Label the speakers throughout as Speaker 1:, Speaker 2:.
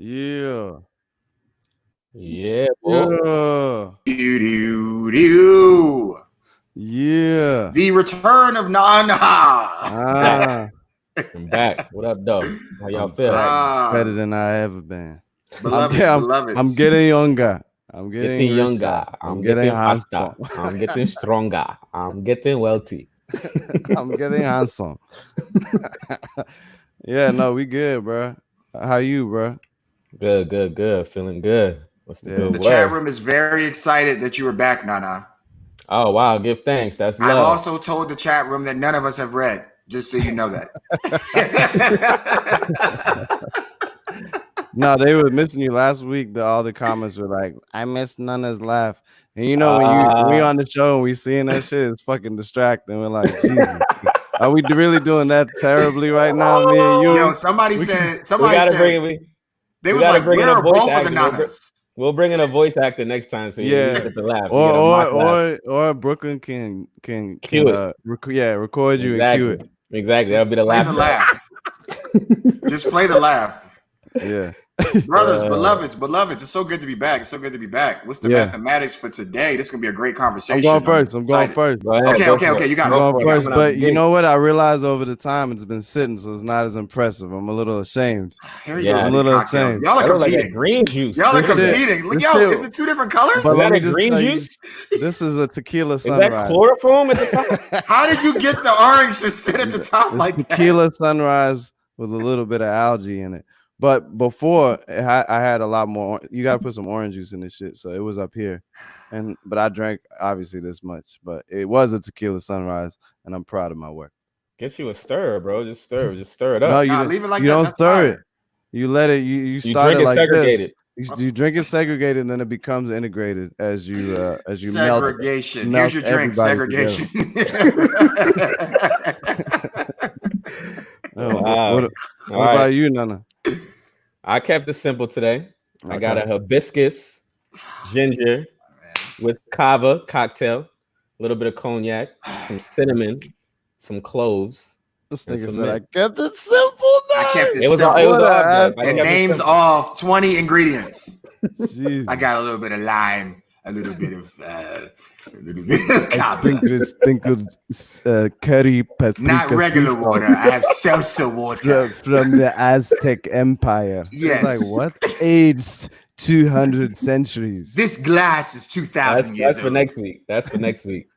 Speaker 1: Yeah.
Speaker 2: Yeah,
Speaker 1: boy.
Speaker 3: Do.
Speaker 1: Yeah.
Speaker 3: The return of Nana.
Speaker 2: I'm back. What up, though? How y'all feel?
Speaker 1: Better than I ever been.
Speaker 3: Beloveds.
Speaker 1: I'm getting younger. I'm
Speaker 2: getting younger.
Speaker 1: I'm getting handsome.
Speaker 2: I'm getting stronger. I'm getting wealthy.
Speaker 1: I'm getting handsome. Yeah, no, we good, bro. How you, bro?
Speaker 2: Good. Feeling good. What's the good
Speaker 3: The
Speaker 2: word?
Speaker 3: chat room is very excited that you were back, Nana.
Speaker 2: Oh, wow. Give thanks. That's love.
Speaker 3: I've also told the chat room that none of us have read, just so you know that.
Speaker 1: No, they were missing you last week. All the comments were like, I missed Nana's laugh. And you know, when we on the show and we seeing that shit, it's fucking distracting. We're like, Jesus. Are we really doing that terribly right now, me and you?
Speaker 3: Yo, somebody said, they was like,
Speaker 2: bring
Speaker 3: where
Speaker 2: in
Speaker 3: are both of the
Speaker 2: Nanas? We'll bring in a voice actor next time, so you get to laugh.
Speaker 1: Or Brooklyn can
Speaker 2: cue it.
Speaker 1: Record you and cue it.
Speaker 2: Exactly, that'll be the laugh.
Speaker 3: Play the laugh. Just play the laugh.
Speaker 1: Yeah.
Speaker 3: Brothers, beloveds, it's so good to be back. What's the mathematics for today? This is gonna be a great conversation.
Speaker 1: I'm going first.
Speaker 3: Okay. You got it.
Speaker 1: I'm going first, but you know what? I realized over the time it's been sitting, so it's not as impressive. I'm a little ashamed.
Speaker 3: Here you go. I'm a little ashamed. Y'all are competing.
Speaker 2: Like green juice.
Speaker 3: Y'all are competing. Look, is it two different colors?
Speaker 2: Is that a green juice?
Speaker 1: This is a tequila sunrise.
Speaker 2: Is that chloroform at the top?
Speaker 3: How did you get the orange to sit at the top like that?
Speaker 1: Tequila sunrise with a little bit of algae in it. But before, I had a lot more. You got to put some orange juice in this shit. So it was up here. But I drank, obviously, this much. But it was a tequila sunrise, and I'm proud of my work.
Speaker 2: Get you a stir, bro. Just stir it up.
Speaker 1: No, you
Speaker 3: leave it like
Speaker 1: you
Speaker 3: that.
Speaker 1: don't
Speaker 3: That's
Speaker 1: stir
Speaker 3: fire.
Speaker 1: it. You let it, you start
Speaker 2: drink
Speaker 1: it like
Speaker 2: segregated.
Speaker 1: this. You drink it segregated, and then it becomes integrated as you
Speaker 3: segregation.
Speaker 1: melt
Speaker 3: Here's your drink, segregation.
Speaker 1: What about you, Nana?
Speaker 2: I kept it simple today. Okay. I got a hibiscus ginger with kava cocktail, a little bit of cognac, some cinnamon, some cloves.
Speaker 1: This nigga said I kept it simple.
Speaker 3: I kept it simple. And names off 20 ingredients. I got a little bit of lime, a little bit of kava.
Speaker 1: Sprinkled curry paprika.
Speaker 3: Not regular water. I have salsa water
Speaker 1: from the Aztec Empire.
Speaker 3: Yes.
Speaker 1: Like what? Aged 200 centuries.
Speaker 3: This glass is 2,000 years old.
Speaker 2: That's for next week.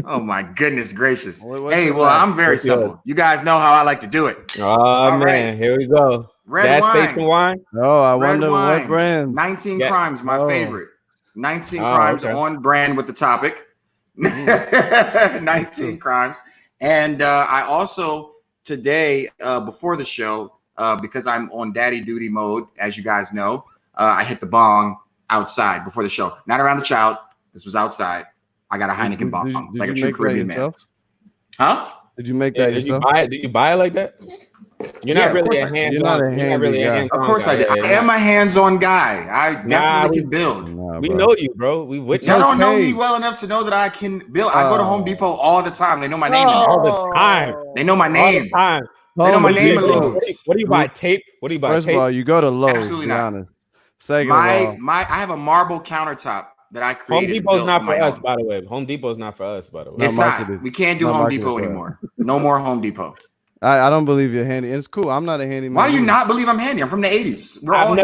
Speaker 3: Oh my goodness gracious. I'm very simple. You guys know how I like to do it.
Speaker 2: Oh, man. Here we go.
Speaker 3: Red wine.
Speaker 2: Station wine?
Speaker 1: Oh, I wonder what brand.
Speaker 3: 19 Crimes, my favorite. 19 Crimes on brand with the topic. 19 Crimes. And I also today, before the show, because I'm on daddy duty mode, as you guys know, I hit the bong outside before the show. Not around the child. This was outside. I got a Heineken bong, like a true Caribbean man. Huh?
Speaker 1: Did you make that yourself?
Speaker 2: Did you buy it like that? You're not really a hands-on.
Speaker 1: You're not a handy guy.
Speaker 3: Of course I did. I am a hands-on guy. I definitely can build.
Speaker 2: We know you, bro. We witnessed.
Speaker 3: Y'all don't know me well enough to know that I can build. I go to Home Depot all the time. They know my name.
Speaker 2: All the time.
Speaker 3: They know my name.
Speaker 2: All the time.
Speaker 3: They know my name and Lowe's.
Speaker 2: What do you buy? Tape? What do you buy?
Speaker 1: First of all, you go to Lowe's.
Speaker 3: Absolutely not.
Speaker 1: Second
Speaker 3: I have a marble countertop that I created.
Speaker 2: Home Depot's not for us, by the way. Home Depot's not for us, by the way.
Speaker 3: It's not. We can't do Home Depot anymore. No more Home Depot.
Speaker 1: I don't believe you're handy. It's cool. I'm not a handyman.
Speaker 3: Why do you not believe I'm handy? I'm from the 80s.
Speaker 2: I've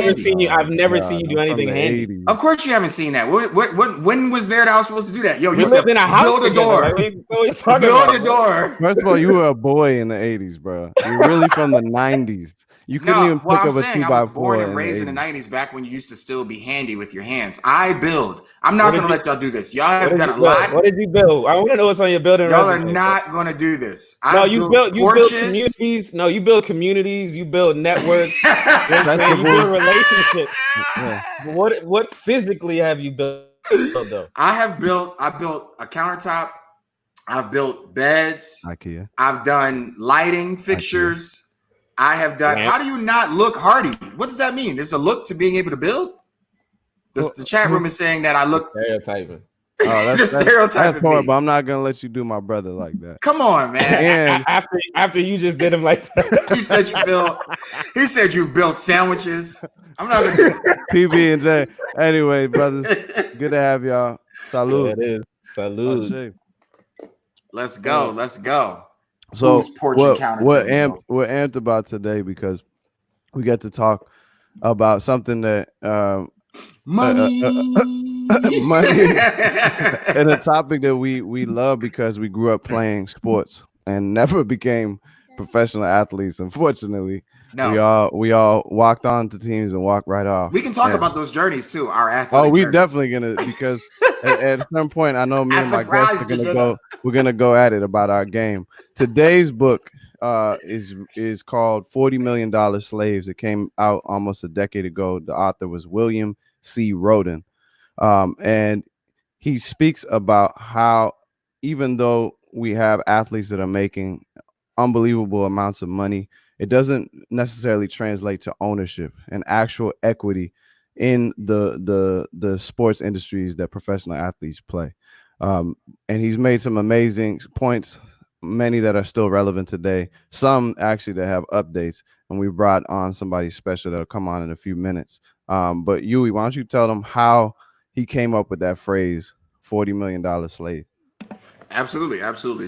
Speaker 2: never seen you do anything handy.
Speaker 1: 80s.
Speaker 3: Of course you haven't seen that. When was there that I was supposed to do that? Yo, you
Speaker 2: lived in a house.
Speaker 3: Build a door. Build a door.
Speaker 1: First of all, you were a boy in the 80s, bro. You're really from the 90s. You couldn't even pick up a 2x4.
Speaker 3: I was born and raised in the 90s, back when you used to still be handy with your hands. I build. I'm not going to let y'all do this. Y'all have done a lot.
Speaker 2: What did you build? I want to know what's on your building.
Speaker 3: Y'all are not going to do this.
Speaker 2: No, you build communities. No, you build communities. You build networks. You build relationships. What physically have you built, though?
Speaker 3: I built a countertop. I've built beds.
Speaker 1: IKEA.
Speaker 3: I've done lighting fixtures. I have done. How do you not look hardy? What does that mean? There's a look to being able to build. The chat room is saying that I look.
Speaker 2: Stereotyping.
Speaker 1: Oh,
Speaker 3: The
Speaker 1: that's
Speaker 3: stereotyping me.
Speaker 1: horrible. I'm not gonna let you do my brother like that.
Speaker 3: Come on, man.
Speaker 1: And
Speaker 2: after you just did him like that.
Speaker 3: He said you built sandwiches. I'm not gonna do
Speaker 1: PB and J. Anyway, brothers, good to have y'all. Salud.
Speaker 2: That is salute.
Speaker 1: shit.
Speaker 3: Let's go. Let's go.
Speaker 1: So
Speaker 3: Whose porch
Speaker 1: we're
Speaker 3: encounter
Speaker 1: amped about today because we get to talk about something that
Speaker 3: money.
Speaker 1: money and a topic that we love because we grew up playing sports and never became professional athletes. Unfortunately,
Speaker 3: No.
Speaker 1: we all walked on to teams and walked right off.
Speaker 3: We can talk about those journeys too. Our athletic
Speaker 1: we
Speaker 3: journeys.
Speaker 1: definitely gonna, because at some point I know me and my guests are gonna
Speaker 3: surprised you,
Speaker 1: go. We're gonna go at it about our game. Today's book is called $40 Million Slaves. It came out almost a decade ago. The author was William C. Roden, and he speaks about how even though we have athletes that are making unbelievable amounts of money, it doesn't necessarily translate to ownership and actual equity in the sports industries that professional athletes play. And he's made some amazing points, many that are still relevant today, some actually that have updates. And we brought on somebody special that'll come on in a few minutes. But Yui, why don't you tell them how he came up with that phrase, $40 million slave?
Speaker 3: Absolutely.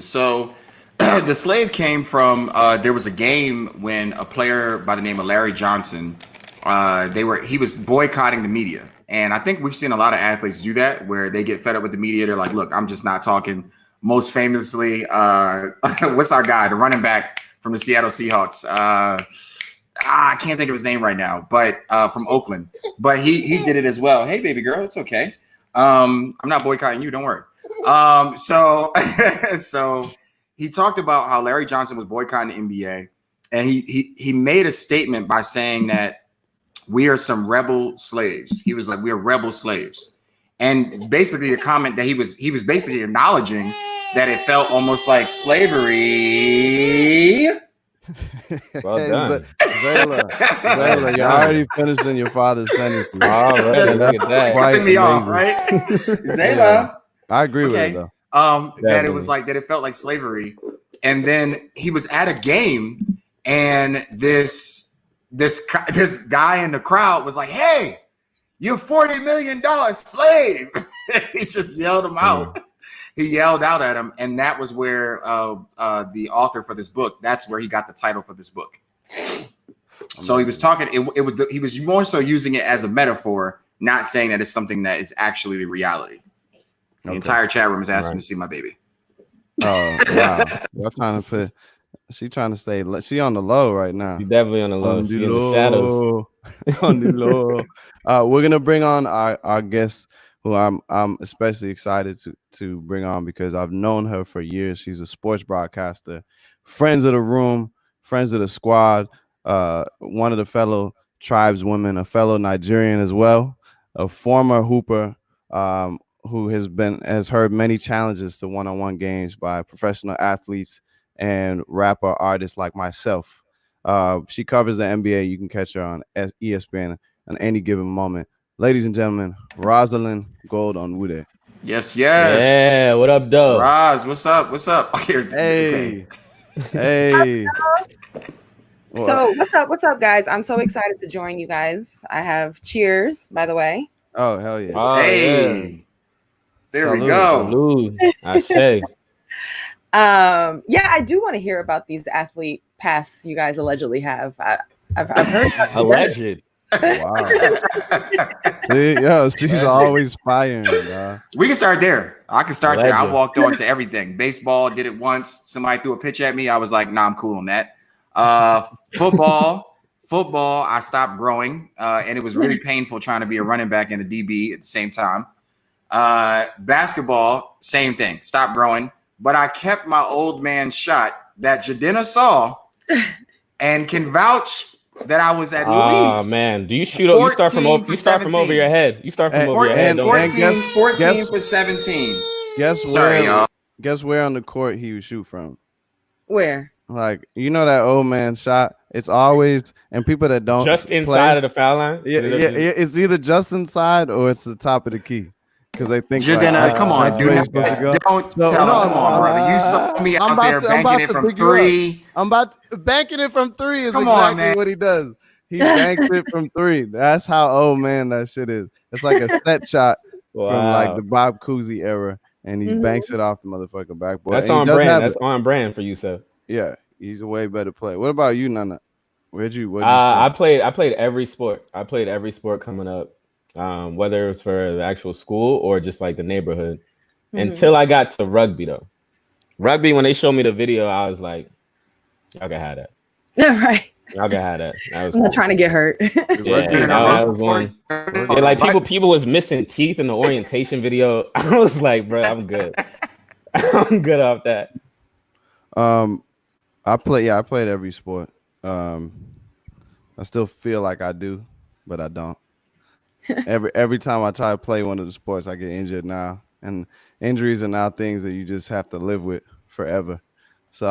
Speaker 3: So the slave came from there was a game when a player by the name of Larry Johnson, he was boycotting the media. And I think we've seen a lot of athletes do that where they get fed up with the media. They're like, look, I'm just not talking. Most famously, what's our guy, the running back from the Seattle Seahawks? I can't think of his name right now, but from Oakland. But he did it as well. Hey, baby girl, it's okay. I'm not boycotting you. Don't worry. So he talked about how Larry Johnson was boycotting the NBA, and he made a statement by saying that we are some rebel slaves. He was like, we are rebel slaves. And basically the comment that he was basically acknowledging that it felt almost like slavery.
Speaker 2: Well done.
Speaker 1: Zayla, you're already finishing your father's sentence.
Speaker 2: All right, look at that.
Speaker 3: Cutting me off, right? Zayla.
Speaker 1: Yeah, I agree with it though.
Speaker 3: That it was like that it felt like slavery. And then he was at a game and this guy in the crowd was like, hey, you're $40 million slave. He just yelled him out. He yelled out at him, and that was where the author for this book, that's where he got the title for this book. So he was talking, he was more so using it as a metaphor, not saying that it's something that is actually the reality. The entire chat room is asking to see my baby.
Speaker 1: Oh, wow. Y'all trying to put, she trying to stay, she on the low right now.
Speaker 2: She's definitely on the low. She's in the shadows.
Speaker 1: On the low. We're gonna bring on our guest, who I'm especially excited to bring on because I've known her for years. She's a sports broadcaster, friends of the room, friends of the squad, one of the fellow tribeswomen, a fellow Nigerian as well, a former hooper, who has heard many challenges to one-on-one games by professional athletes and rapper artists like myself. She covers the NBA. You can catch her on ESPN on any given moment. Ladies and gentlemen, Rosalyn Gold-Onwude.
Speaker 3: Yes.
Speaker 2: Yeah, what up, Doe?
Speaker 3: Roz, what's up?
Speaker 1: Hey.
Speaker 4: So what's up, guys? I'm so excited to join you guys. I have cheers, by the way.
Speaker 1: Oh, hell yeah.
Speaker 2: Oh,
Speaker 3: hey.
Speaker 2: Yeah.
Speaker 3: There
Speaker 1: Salud.
Speaker 3: we go.
Speaker 2: Salud. Ashe.
Speaker 4: Yeah, I do want to hear about these athlete pasts you guys allegedly have. I've heard
Speaker 2: Alleged.
Speaker 1: Wow. See, she's always firing.
Speaker 3: We can start there. I can start there. I
Speaker 2: Legend.
Speaker 3: walked on to everything. Baseball, did it once. Somebody threw a pitch at me. I was like, nah, I'm cool on that. Football, I stopped growing. And it was really painful trying to be a running back and a DB at the same time. Basketball, same thing. Stopped growing. But I kept my old man shot that Jadena saw and can vouch that I was at least.
Speaker 2: Oh man, do you shoot? You start from over. You start from over your head. You start from over your head.
Speaker 3: 14 for 17.
Speaker 1: Guess where on the court he would shoot from?
Speaker 4: Where?
Speaker 1: Like, you know that old man shot. It's always, and people that don't
Speaker 2: just inside of the foul line.
Speaker 1: Yeah, it's either just inside or it's the top of the key. because they think
Speaker 3: Jadena, come on,
Speaker 1: that's
Speaker 3: dude.
Speaker 1: where you're supposed to go.
Speaker 3: Don't
Speaker 1: So,
Speaker 3: tell
Speaker 1: no,
Speaker 3: him. Come on, brother. You saw me out there banking it from 3.
Speaker 1: Banking it from 3 is
Speaker 3: Come on,
Speaker 1: exactly
Speaker 3: man.
Speaker 1: what he does. He banks it from 3. That's how old man that shit is. It's like a set shot from like the Bob Cousy era, and he banks it off the motherfucking backboard.
Speaker 2: That's
Speaker 1: and
Speaker 2: on brand. That's on brand for you, sir.
Speaker 1: Yeah, he's a way better player. What about you, Nana? Where'd you
Speaker 2: I played every sport. I played every sport coming up, whether it was for the actual school or just like the neighborhood. Until I got to rugby, though. Rugby, when they showed me the video, I was like, y'all can have that.
Speaker 4: Yeah, right.
Speaker 2: Y'all can have that.
Speaker 4: I'm not trying to get hurt.
Speaker 2: That was one. Yeah, like people was missing teeth in the orientation video. I was like, bro, I'm good. I'm good off that.
Speaker 1: I played every sport. I still feel like I do, but I don't. Every time I try to play one of the sports, I get injured now, and injuries are now things that you just have to live with forever. So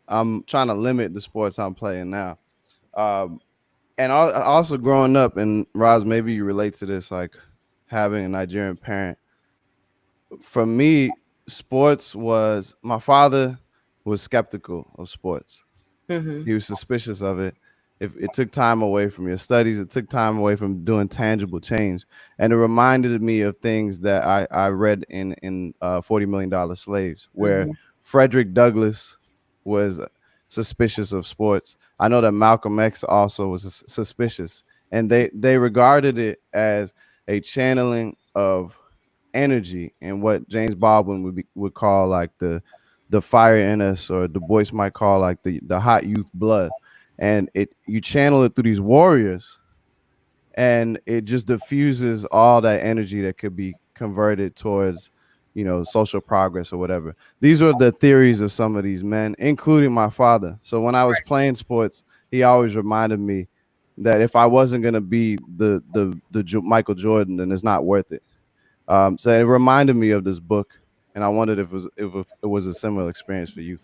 Speaker 1: I'm trying to limit the sports I'm playing now. And also growing up, and Roz, maybe you relate to this, like having a Nigerian parent. For me, sports was, my father was skeptical of sports. He was suspicious of it. If it took time away from your studies, it took time away from doing tangible change. And it reminded me of things that I read in $40 Million Slaves, where Frederick Douglass was suspicious of sports. I know that Malcolm X also was suspicious, and they regarded it as a channeling of energy and what James Baldwin would call like the fire in us, or Du Bois might call like the hot youth blood. And you channel it through these warriors, and it just diffuses all that energy that could be converted towards, social progress or whatever. These were the theories of some of these men, including my father. So when I was playing sports, he always reminded me that if I wasn't going to be the Michael Jordan, then it's not worth it. So it reminded me of this book, and I wondered if it was a similar experience for you.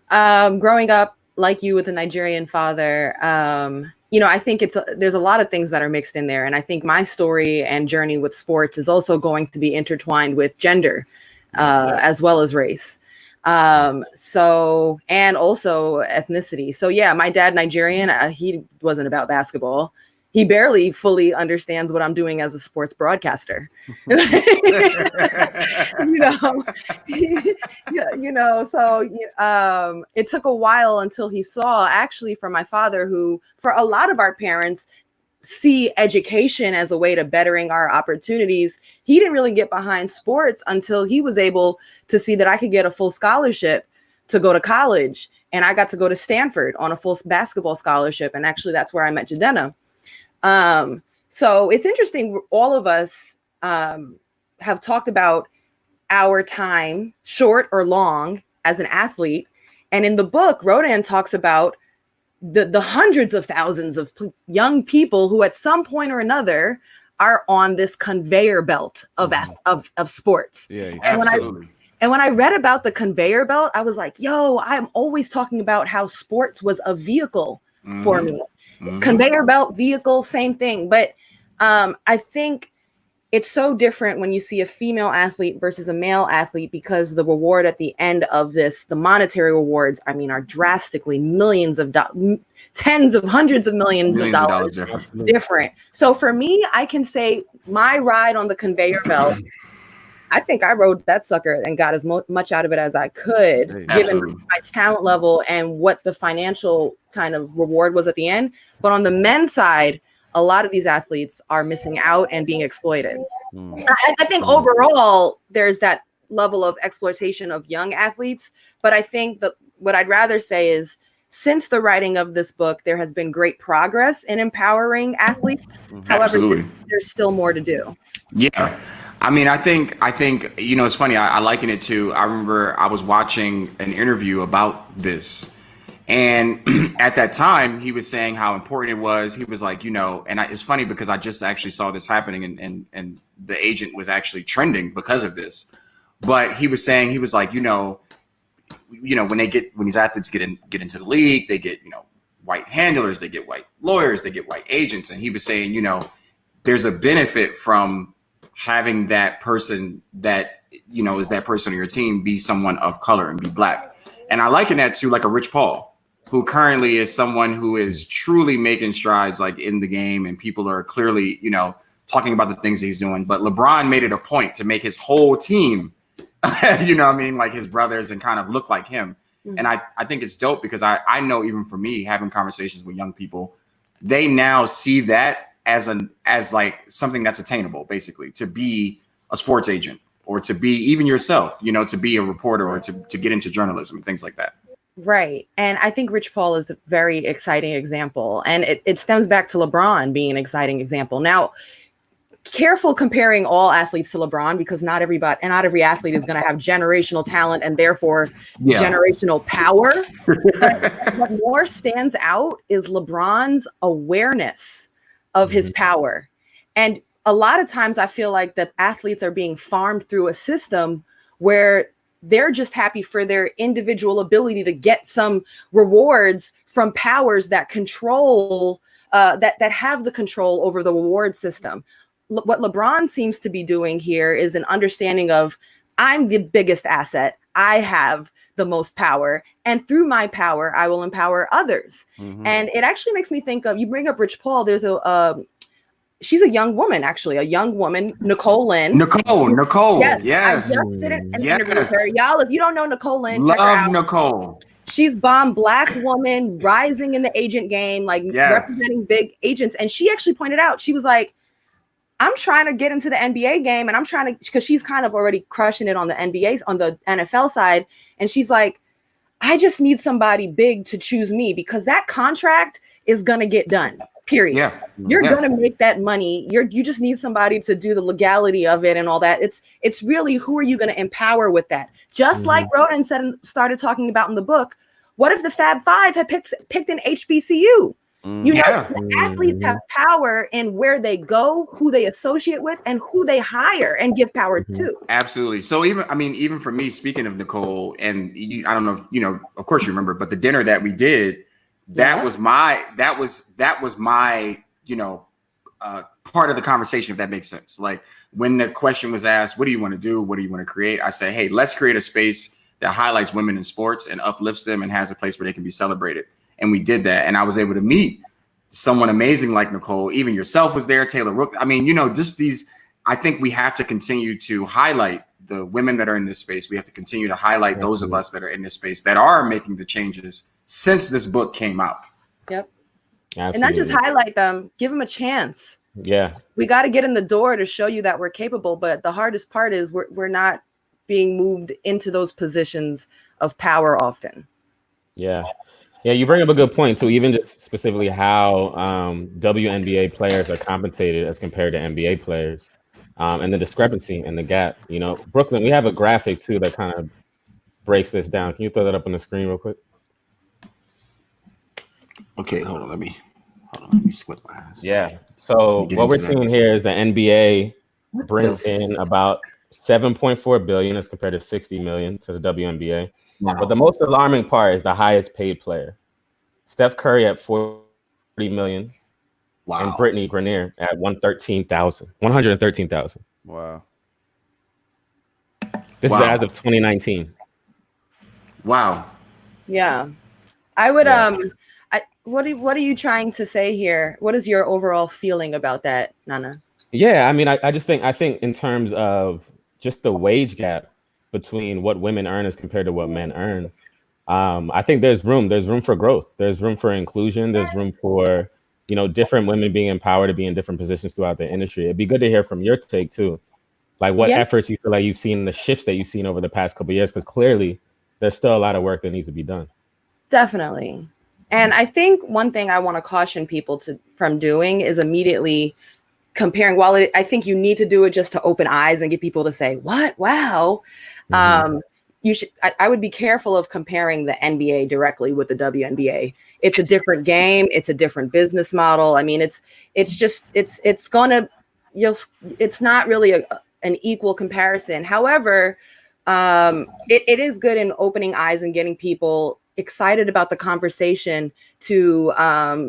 Speaker 4: Growing up like you with a Nigerian father, I think there's a lot of things that are mixed in there. And I think my story and journey with sports is also going to be intertwined with gender, as well as race. And also ethnicity. So yeah, my dad, Nigerian, he wasn't about basketball. He barely fully understands what I'm doing as a sports broadcaster. So it took a while until he saw, actually, from my father, who, for a lot of our parents, see education as a way to bettering our opportunities. He didn't really get behind sports until he was able to see that I could get a full scholarship to go to college. And I got to go to Stanford on a full basketball scholarship. And actually, that's where I met Jadena. So it's interesting. All of us have talked about our time, short or long, as an athlete. And in the book, Rodan talks about the hundreds of thousands of young people who at some point or another are on this conveyor belt of sports.
Speaker 1: Yeah,
Speaker 3: absolutely.
Speaker 4: And when I read about the conveyor belt, I was like, I'm always talking about how sports was a vehicle for me. Conveyor belt, vehicle, same thing. But I think it's so different when you see a female athlete versus a male athlete, because the reward at the end of this, the monetary rewards, are drastically tens of hundreds of millions of dollars different. So for me, I can say my ride on the conveyor belt, I think I rode that sucker and got as much out of it as I could, given my talent level and what the financial kind of reward was at the end. But on the men's side, a lot of these athletes are missing out and being exploited. I think overall, there's that level of exploitation of young athletes. But I think that what I'd rather say is, since the writing of this book, there has been great progress in empowering athletes. However, there's still more to do.
Speaker 3: Yeah. I think, it's funny. I liken it to, I remember I was watching an interview about this. And at that time, he was saying how important it was. He was like, it's funny because I just actually saw this happening, and the agent was actually trending because of this. But he was saying, he was like, when these athletes get into the league, they get, white handlers, they get white lawyers, they get white agents. And he was saying, there's a benefit from having that person that, you know, is that person on your team be someone of color and be Black. And I liken that to like a Rich Paul, who currently is someone who is truly making strides like in the game, and people are clearly, you know, talking about the things that he's doing. But LeBron made it a point to make his whole team, you know what I mean, like his brothers, and kind of look like him. And I think it's dope, because I know, even for me, having conversations with young people, they now see that as like something that's attainable, basically, to be a sports agent, or to be even yourself, you know, to be a reporter, or to get into journalism and things like that.
Speaker 4: Right. And I think Rich Paul is a very exciting example. And it stems back to LeBron being an exciting example. Now, careful comparing all athletes to LeBron, because not every athlete is going to have generational talent and therefore generational power. But what more stands out is LeBron's awareness of his power. And a lot of times I feel like that athletes are being farmed through a system where they're just happy for their individual ability to get some rewards from powers that control, that have the control over the reward system. What LeBron seems to be doing here is an understanding of, I'm the biggest asset. I have the most power. And through my power, I will empower others. And it actually makes me think of, you bring up Rich Paul, there's she's a young woman, Nicole Lynn.
Speaker 3: Nicole. Yes.
Speaker 4: I just did an interview with her. Y'all, if you don't know Nicole Lynn, check her
Speaker 3: love
Speaker 4: out.
Speaker 3: Nicole.
Speaker 4: She's bomb Black woman rising in the agent game, like representing big agents. And she actually pointed out, she was like, I'm trying to get into the NBA game, and I'm trying to, because she's kind of already crushing it on the NBA, on the NFL side. And she's like, I just need somebody big to choose me, because that contract is going to get done. Period. You're going to make that money. You just need somebody to do the legality of it and all that. It's really, who are you going to empower with that? Just like Rodan said and started talking about in the book, what if the Fab Five had picked an HBCU? You know, the athletes have power in where they go, who they associate with, and who they hire and give power to.
Speaker 3: Absolutely. So even for me, speaking of Nicole, and I don't know if, you know, of course you remember, but the dinner that we did, that was my, you know, part of the conversation, if that makes sense. Like, when the question was asked, what do you want to do? What do you want to create? I say, hey, let's create a space that highlights women in sports and uplifts them and has a place where they can be celebrated. And we did that. And I was able to meet someone amazing like Nicole. Even yourself was there, Taylor Rook. I mean, you know, just these, I think we have to continue to highlight the women that are in this space. We have to continue to highlight those of us that are in this space that are making the changes since this book came out.
Speaker 4: Yep.
Speaker 2: Absolutely.
Speaker 4: And not just highlight them, give them a chance.
Speaker 2: Yeah.
Speaker 4: We got to get in the door to show you that we're capable. But the hardest part is we're not being moved into those positions of power often.
Speaker 2: Yeah. Yeah, you bring up a good point too, even just specifically how WNBA players are compensated as compared to NBA players, and the discrepancy and the gap. You know, Brooklyn, we have a graphic too that kind of breaks this down. Can you throw that up on the screen real quick?
Speaker 3: Okay, hold on. Let me squint my eyes.
Speaker 2: Yeah. So what we're seeing here is the NBA brings in about 7.4 billion as compared to 60 million to the WNBA. Wow. But the most alarming part is the highest paid player. Steph Curry at 40 million. Wow. And Brittany Grenier at 113,000.
Speaker 1: Wow.
Speaker 2: This is as of 2019.
Speaker 3: Wow.
Speaker 4: Yeah. I would what are you trying to say here? What is your overall feeling about that, Nana?
Speaker 2: Yeah, I mean, I think in terms of just the wage gap between what women earn as compared to what men earn, I think there's room for growth. There's room for inclusion. There's room for, you know, different women being empowered to be in different positions throughout the industry. It'd be good to hear from your take too. Like, what efforts you feel like you've seen, the shifts that you've seen over the past couple of years, because clearly there's still a lot of work that needs to be done. Definitely.
Speaker 4: And I think one thing I want to caution people from doing is immediately comparing. While I think you need to do it just to open eyes and get people to say, what? Wow. Mm-hmm. You should. I would be careful of comparing the NBA directly with the WNBA. It's a different game. It's a different business model. I mean, it's not really an equal comparison. However, it is good in opening eyes and getting people excited about the conversation to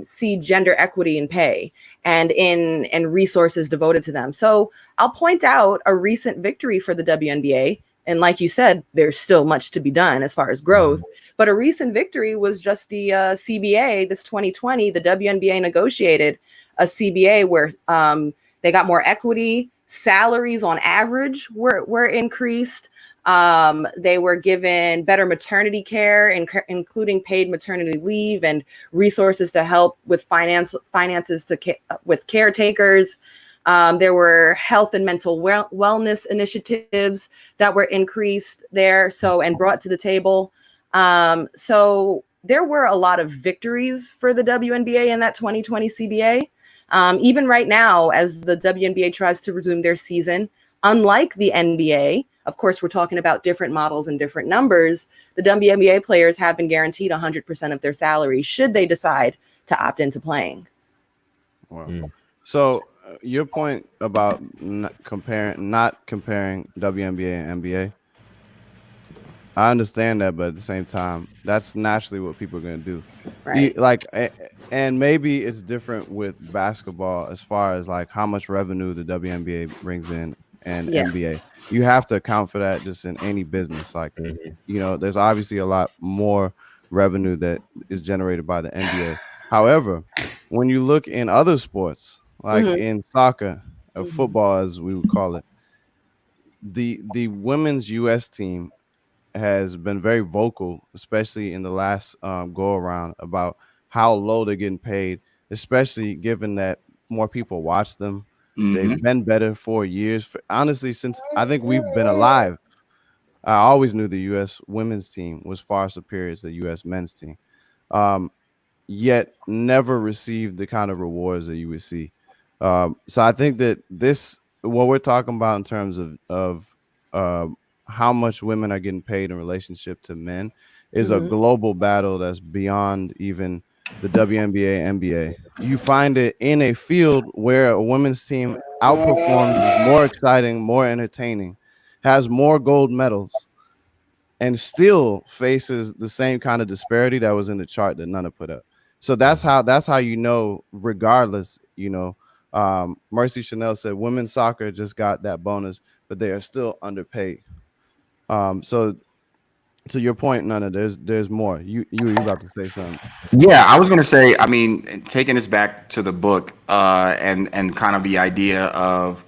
Speaker 4: see gender equity in pay and in resources devoted to them. So I'll point out a recent victory for the WNBA. And like you said, there's still much to be done as far as growth. But a recent victory was just the CBA, this 2020, the WNBA negotiated a CBA where they got more equity, salaries on average were increased. They were given better maternity care, including paid maternity leave and resources to help with finances with caretakers. There were health and mental wellness initiatives that were increased there, and brought to the table. So there were a lot of victories for the WNBA in that 2020 CBA. Even right now, as the WNBA tries to resume their season, unlike the NBA, of course, we're talking about different models and different numbers. The WNBA players have been guaranteed 100% of their salary should they decide to opt into playing.
Speaker 1: Wow. So your point about not comparing WNBA and NBA, I understand that, but at the same time, that's naturally what people are going to do.
Speaker 4: Right.
Speaker 1: And maybe it's different with basketball as far as like how much revenue the WNBA brings in and NBA. You have to account for that just in any business. Like, there's obviously a lot more revenue that is generated by the NBA. However, when you look in other sports, like in soccer or football, as we would call it, the women's U.S. team has been very vocal, especially in the last go around, about how low they're getting paid, especially given that more people watch them. They've been better for years. Honestly, since I think we've been alive, I always knew the U.S. women's team was far superior to the U.S. men's team, yet never received the kind of rewards that you would see. So I think that what we're talking about in terms of how much women are getting paid in relationship to men is a global battle that's beyond even the WNBA, NBA. You find it in a field where a women's team outperforms, is more exciting, more entertaining, has more gold medals, and still faces the same kind of disparity that was in the chart that none have put up. So that's how regardless, Mercy Chanel said women's soccer just got that bonus, but they are still underpaid. So to your point, Nana, there's more. You about to say something?
Speaker 3: Yeah, I was going to say, I mean, taking this back to the book, and kind of the idea of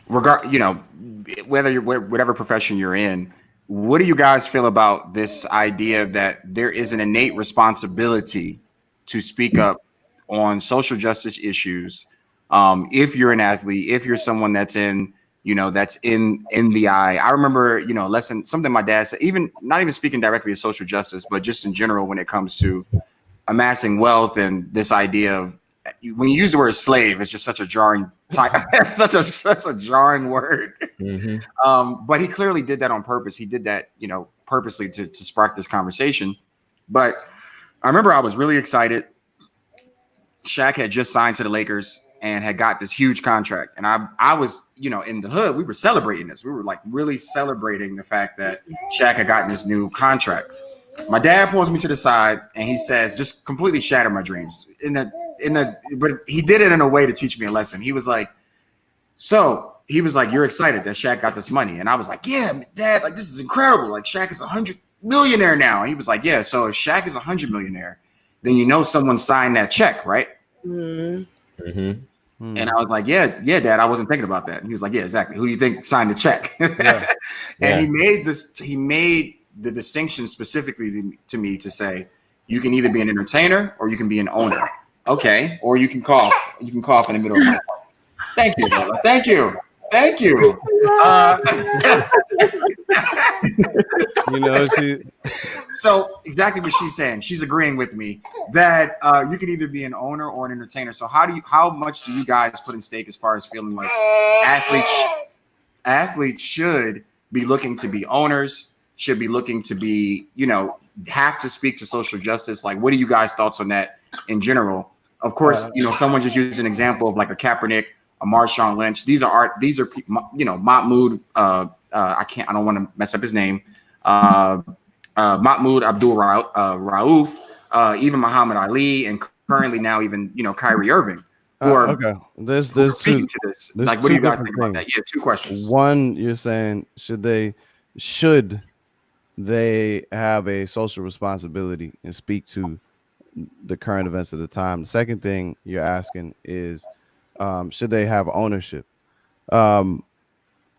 Speaker 3: whether you're whatever profession you're in, what do you guys feel about this idea that there is an innate responsibility to speak up on social justice issues? If you're an athlete, if you're someone that's in the eye. I remember, something my dad said, not even speaking directly of social justice, but just in general, when it comes to amassing wealth and this idea of, when you use the word slave, it's just such a jarring such a jarring word. But he clearly did that on purpose. He did that, purposely to spark this conversation. But I remember I was really excited. Shaq had just signed to the Lakers and had got this huge contract. And I was, in the hood, we were celebrating this. We were like really celebrating the fact that Shaq had gotten this new contract. My dad pulls me to the side and he says, just completely shattered my dreams. But he did it in a way to teach me a lesson. He was like, you're excited that Shaq got this money. And I was like, yeah, Dad, like, this is incredible. Like, Shaq is $100 millionaire now. And he was like, yeah, so if Shaq is $100 millionaire, then someone signed that check, right? And I was like, yeah, Dad, I wasn't thinking about that. And he was like, yeah, exactly. Who do you think signed the check? And he made the distinction specifically to me to say, you can either be an entertainer or you can be an owner. Okay. Or you can cough. You can cough in the middle of it. Thank you, Lola. Thank you. So exactly what she's saying. She's agreeing with me that you can either be an owner or an entertainer. So how much do you guys put in stake as far as feeling like athletes should be looking to be owners, should be looking to be, have to speak to social justice? Like, what are you guys' thoughts on that in general? Of course, someone just used an example of like a Kaepernick, a Marshawn Lynch. These are Mahmoud. I don't want to mess up his name. Mahmoud Abdul Rauf, even Muhammad Ali, and currently now even Kyrie Irving, who are
Speaker 1: okay. There's
Speaker 3: speaking
Speaker 1: two.
Speaker 3: to this.
Speaker 1: There's
Speaker 3: Like, what
Speaker 1: two
Speaker 3: do you guys
Speaker 1: different
Speaker 3: think about
Speaker 1: things.
Speaker 3: that? Yeah, two questions.
Speaker 1: One, you're saying should they have a social responsibility and speak to the current events of the time. The second thing you're asking is should they have ownership? Um,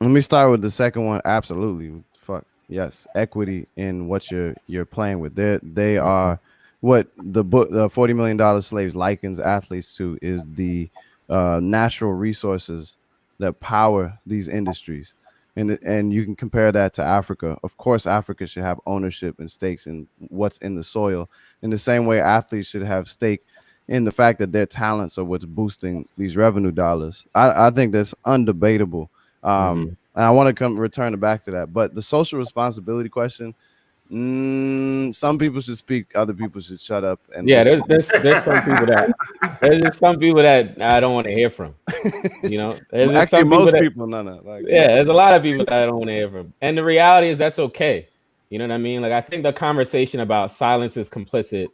Speaker 1: Let me start with the second one. Absolutely. Fuck. Yes. Equity in what you're playing with. They are what the book the $40 million slaves likens athletes to is the natural resources that power these industries. And you can compare that to Africa. Of course, Africa should have ownership and stakes in what's in the soil. In the same way, athletes should have stake in the fact that their talents are what's boosting these revenue dollars. I think that's undebatable. And I want to return it back to that. But the social responsibility question, some people should speak, other people should shut up. And
Speaker 2: yeah, there's some people that I don't want to hear from. There's just
Speaker 1: actually
Speaker 2: some
Speaker 1: most
Speaker 2: that,
Speaker 1: people, no.
Speaker 2: There's a lot of people that I don't want to hear from. And the reality is that's okay. You know what I mean? Like, I think the conversation about silence is complicit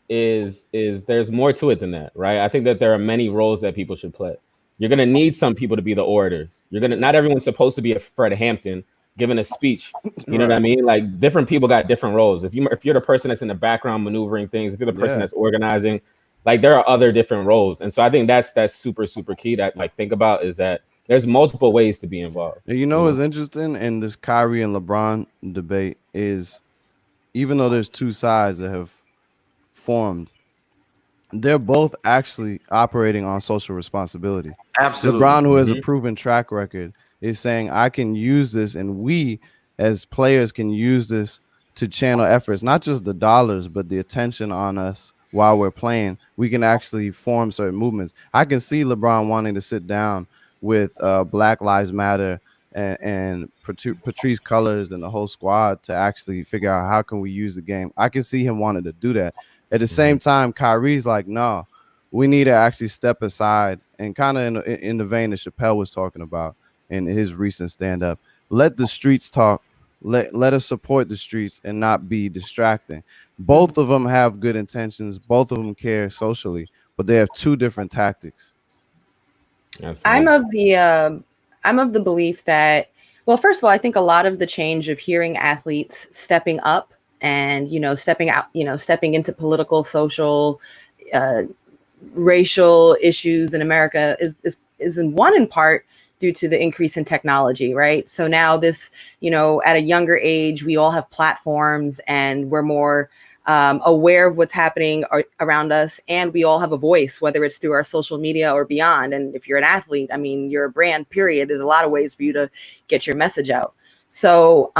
Speaker 2: is there's more to it than that, right? I think that there are many roles that people should play. You're gonna need some people to be the orators. Not everyone's supposed to be a Fred Hampton giving a speech. You know what I mean? Like, different people got different roles. If you're the person that's in the background maneuvering things, if you're the person that's organizing, like, there are other different roles. And so I think that's super, super key to like think about, is that there's multiple ways to be involved.
Speaker 1: What's interesting in this Kyrie and LeBron debate is, even though there's two sides that have formed, they're both actually operating on social responsibility.
Speaker 3: Absolutely.
Speaker 1: LeBron, who has a proven track record, is saying, I can use this, and we as players can use this to channel efforts, not just the dollars, but the attention on us while we're playing. We can actually form certain movements. I can see LeBron wanting to sit down with Black Lives Matter and Patrice Cullors and the whole squad to actually figure out how can we use the game. I can see him wanting to do that. At the same time, Kyrie's like, no, we need to actually step aside, and kind of in the vein that Chappelle was talking about in his recent stand-up. Let the streets talk. Let us support the streets and not be distracting. Both of them have good intentions. Both of them care socially, but they have two different tactics.
Speaker 4: Absolutely. I'm of the belief that, well, first of all, I think a lot of the change of hearing athletes stepping up and, stepping out, stepping into political, social, racial issues in America is in part due to the increase in technology, right? So now this, at a younger age, we all have platforms and we're more aware of what's happening around us, and we all have a voice, whether it's through our social media or beyond. And if you're an athlete, I mean, you're a brand, period. There's a lot of ways for you to get your message out. So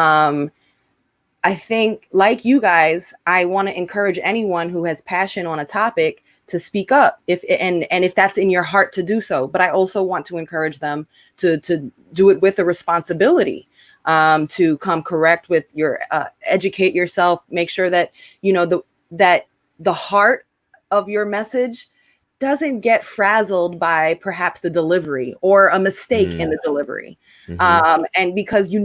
Speaker 4: I think, like you guys, I want to encourage anyone who has passion on a topic to speak up if that's in your heart to do so. But I also want to encourage them to do it with a responsibility, to come correct with your educate yourself, make sure that that the heart of your message doesn't get frazzled by perhaps the delivery or a mistake in the delivery. And because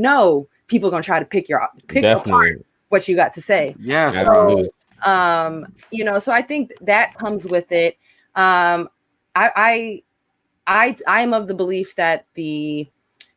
Speaker 4: people are gonna try to pick apart what you got to say.
Speaker 3: Yes.
Speaker 4: So, so I think that comes with it. I'm of the belief that the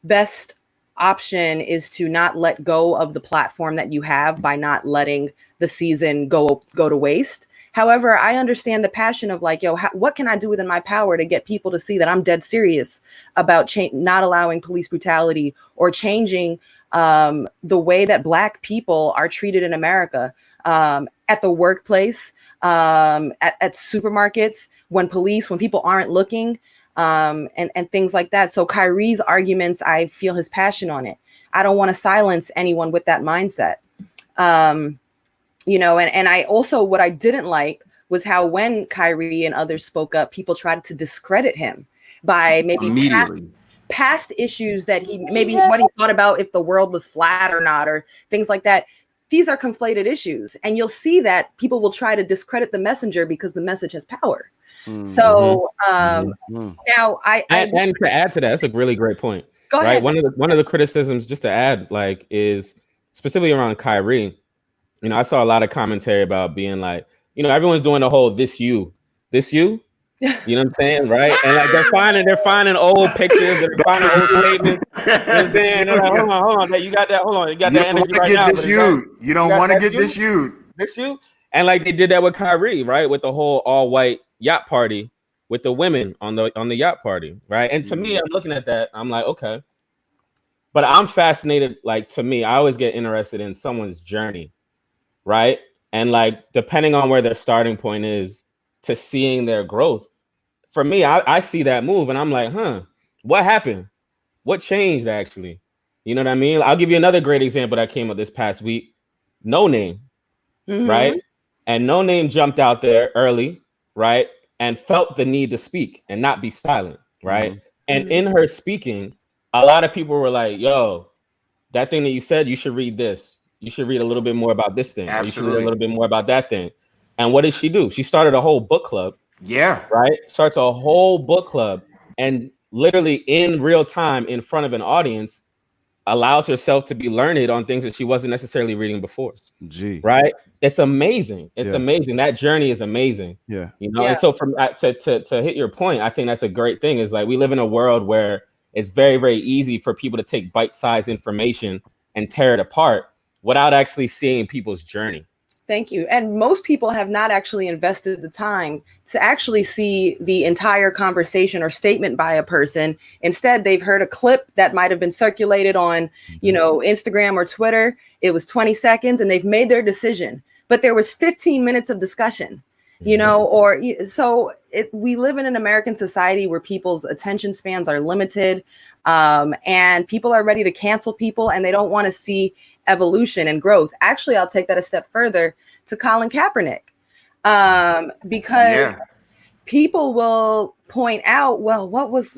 Speaker 4: best option is to not let go of the platform that you have by not letting the season go to waste. However, I understand the passion of like, what can I do within my power to get people to see that I'm dead serious about not allowing police brutality or changing the way that Black people are treated in America, at the workplace, at supermarkets, when people aren't looking, and things like that. So Kyrie's arguments, I feel his passion on it. I don't want to silence anyone with that mindset. And I also, what I didn't like was how when Kyrie and others spoke up, people tried to discredit him by maybe past issues that what he thought about if the world was flat or not, or things like that. These are conflated issues. And you'll see that people will try to discredit the messenger because the message has power. So now
Speaker 2: and to add to that, that's a really great point.
Speaker 4: Go ahead.
Speaker 2: One of the criticisms, just to add, like, is specifically around Kyrie, You know, I saw a lot of commentary about being like, you know, everyone's doing the whole this you. You know what I'm saying, right? And like they're finding old pictures, they're finding old statements. You know what I'm saying? They're like, hold on, you got that. Hold on, you got that energy right now.
Speaker 3: You don't want to get this you.
Speaker 2: This you. And like they did that with Kyrie, right? With the whole all white yacht party with the women on the yacht party, right? And to me, I'm looking at that, I'm like, okay. But I'm fascinated, like to me, I always get interested in someone's journey, right? And like depending on where their starting point is to seeing their growth. For me, I see that move and I'm like, what happened? What changed actually? You know what I mean? I'll give you another great example that came up this past week. No Name, right? And No Name jumped out there early, right? And felt the need to speak and not be silent, right? And in her speaking, a lot of people were like, yo, that thing that you said, you should read this. You should read a little bit more about this thing. Or you should read a little bit more about that thing. And what did she do? She started a whole book club.
Speaker 3: Yeah.
Speaker 2: Right? Starts a whole book club and literally in real time in front of an audience allows herself to be learned on things that she wasn't necessarily reading before. Right? It's amazing. It's amazing. That journey is amazing.
Speaker 1: Yeah.
Speaker 2: You know, and so from to hit your point, I think that's a great thing is like we live in a world where it's very, very easy for people to take bite-sized information and tear it apart without actually seeing people's journey.
Speaker 4: Thank you. And most people have not actually invested the time to actually see the entire conversation or statement by a person. Instead, they've heard a clip that might have been circulated on, you know, Instagram or Twitter. It was 20 seconds and they've made their decision. But there was 15 minutes of discussion, you know, or so we live in an American society where people's attention spans are limited. And people are ready to cancel people and they don't want to see evolution and growth. Actually, I'll take that a step further to Colin Kaepernick, because people will point out, well, what was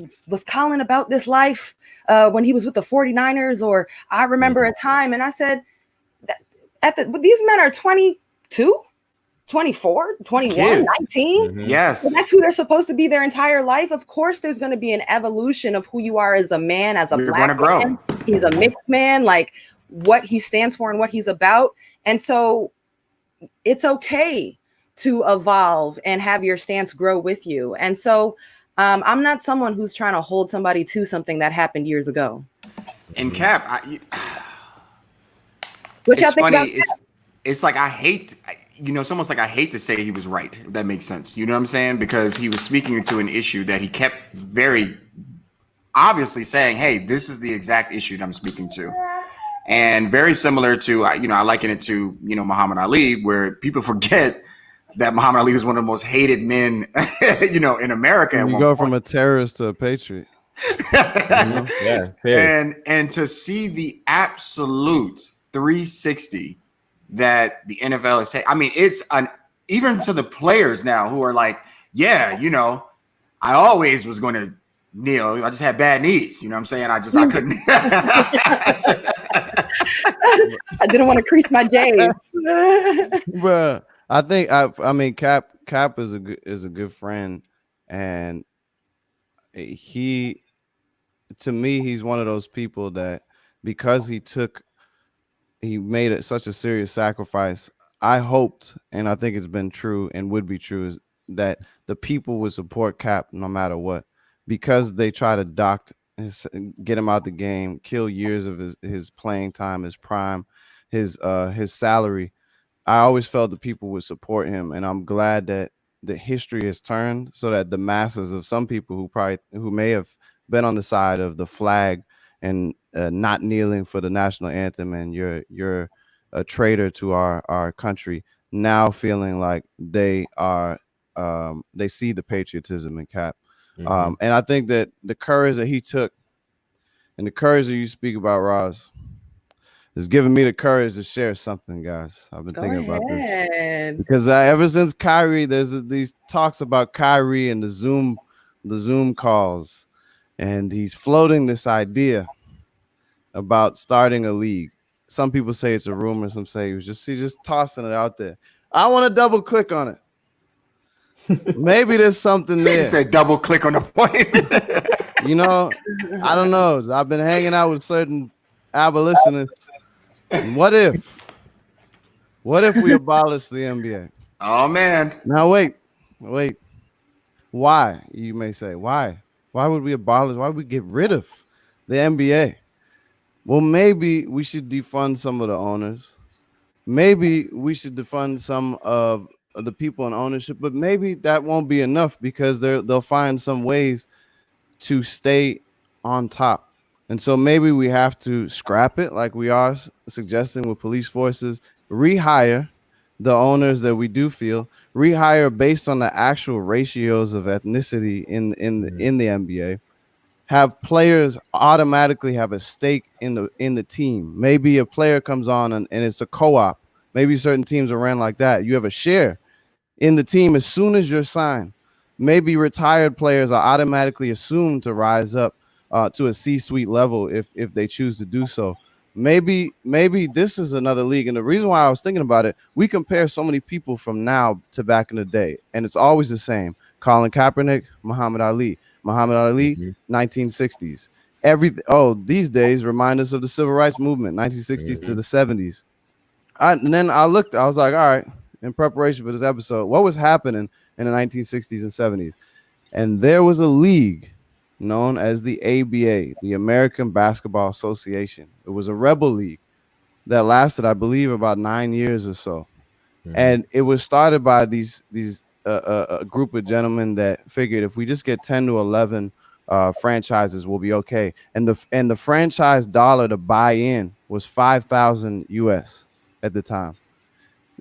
Speaker 4: Colin about this life when he was with the 49ers? Or I remember a time, and I said, these men are 22, 24, 21, 19.
Speaker 3: Yes.
Speaker 4: So that's who they're supposed to be their entire life. Of course, there's going to be an evolution of who you are as a man, as a black man. He's a mixed man, like what he stands for and what he's about. And so it's okay to evolve and have your stance grow with you. And so I'm not someone who's trying to hold somebody to something that happened years ago.
Speaker 3: And Cap,
Speaker 4: Which I think
Speaker 3: funny.
Speaker 4: about
Speaker 3: It's like it's almost like I hate to say he was right, if that makes sense. You know what I'm saying? Because he was speaking to an issue that he kept very obviously saying, hey, this is the exact issue that I'm speaking to. And very similar to, I liken it to, Muhammad Ali, where people forget that Muhammad Ali was one of the most hated men, in America.
Speaker 1: You go from a terrorist to a patriot.
Speaker 2: Yeah.
Speaker 3: And to see the absolute 360 that the NFL is taking. I mean, it's even to the players now who are like, I always was going to kneel. I just had bad knees. You know what I'm saying? I couldn't.
Speaker 4: I didn't want to crease my J's.
Speaker 1: But I think Cap is a good friend, and to me he's one of those people that because he made it such a serious sacrifice. I hoped, and I think it's been true and would be true, is that the people would support Cap no matter what, because they try to get him out the game, kill years of his playing time, his prime, his salary. I always felt the people would support him, and I'm glad that the history has turned so that the masses of some people who may have been on the side of the flag and not kneeling for the national anthem, and you're a traitor to our country, now feeling like they see the patriotism in Cap. And I think that the courage that he took and the courage that you speak about, Roz, is giving me the courage to share something, guys. I've been thinking about this because ever since Kyrie, there's these talks about Kyrie and the Zoom calls, and he's floating this idea about starting a league. Some people say it's a rumor. Some say he's just tossing it out there. I want to double click on it. Maybe there's something there.
Speaker 3: He said double click on the point.
Speaker 1: I don't know. I've been hanging out with certain abolitionists. And what if What if we abolish the NBA?
Speaker 3: Oh man.
Speaker 1: Now wait. Why? You may say, why? Why would we abolish? Why would we get rid of the NBA? Well, maybe we should defund some of the owners. Maybe we should defund some of the people in ownership, but maybe that won't be enough because they'll find some ways to stay on top. And so maybe we have to scrap it like we are suggesting with police forces, rehire the owners that we do feel, rehire based on the actual ratios of ethnicity in the NBA, have players automatically have a stake in the team. Maybe a player comes on and it's a co-op. Maybe certain teams are ran like that. You have a share in the team as soon as you're signed. Maybe retired players are automatically assumed to rise up to a C-suite level if they choose to do so. Maybe this is another league. And the reason why I was thinking about it, we compare so many people from now to back in the day, and it's always the same. Colin Kaepernick, Muhammad Ali, 1960s. These days remind us of the civil rights movement, 1960s to the 70s. And then I looked, I was like, all right, in preparation for this episode, what was happening in the 1960s and 70s? And there was a league known as the ABA, the American Basketball Association. It was a rebel league that lasted, I believe, about 9 years or so. And it was started by these a group of gentlemen that figured if we just get 10 to 11 franchises, we'll be okay. And the franchise dollar to buy in was 5,000 US at the time,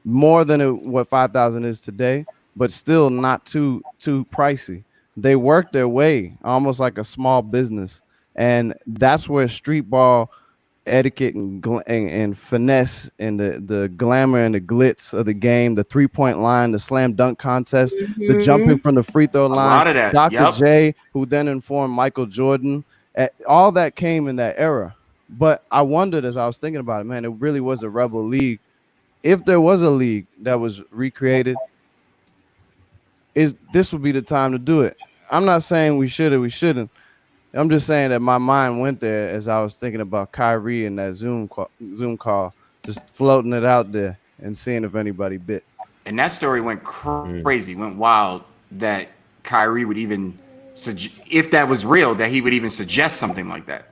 Speaker 1: more than what 5,000 is today, but still not too pricey. They worked their way almost like a small business, and that's where street ball etiquette and finesse and the glamour and the glitz of the game, the 3-point line, the slam dunk contest, the jumping from the free throw line,
Speaker 3: a lot of that.
Speaker 1: Dr. J, who then informed Michael Jordan, all that came in that era. But I wondered as I was thinking about it, man, it really was a rebel league. If there was a league that was recreated, this would be the time to do it. I'm not saying we should or we shouldn't. I'm just saying that my mind went there as I was thinking about Kyrie and that Zoom call, just floating it out there and seeing if anybody bit.
Speaker 3: And that story went crazy, went wild, that Kyrie would even if that was real, that he would even suggest something like that.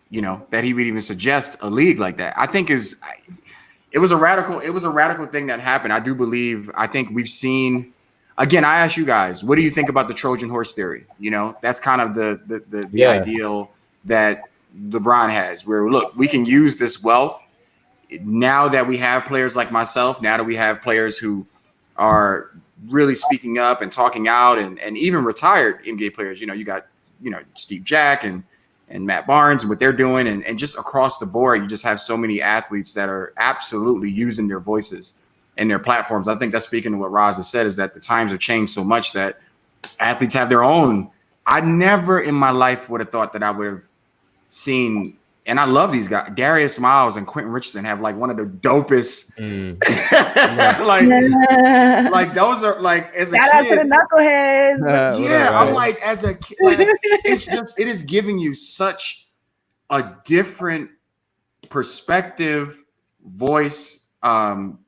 Speaker 3: You know, that he would even suggest a league like that. I think it was a radical thing that happened. I think we've seen. Again, I ask you guys, what do you think about the Trojan horse theory? You know, that's kind of the ideal that LeBron has, where, look, we can use this wealth now that we have players like myself, now that we have players who are really speaking up and talking out, and even retired NBA players. You know, you got, Steve Jack and Matt Barnes and what they're doing, and just across the board, you just have so many athletes that are absolutely using their voices and their platforms. I think that's speaking to what Roz has said, is that the times have changed so much that athletes have their own. I never in my life would have thought that I would have seen, and I love these guys, Darius Miles and Quentin Richardson have like one of the dopest, like those are like, as a
Speaker 4: shout
Speaker 3: kid,
Speaker 4: out to the knuckleheads.
Speaker 3: yeah, I'm like, as a kid, like, it is giving you such a different perspective, voice,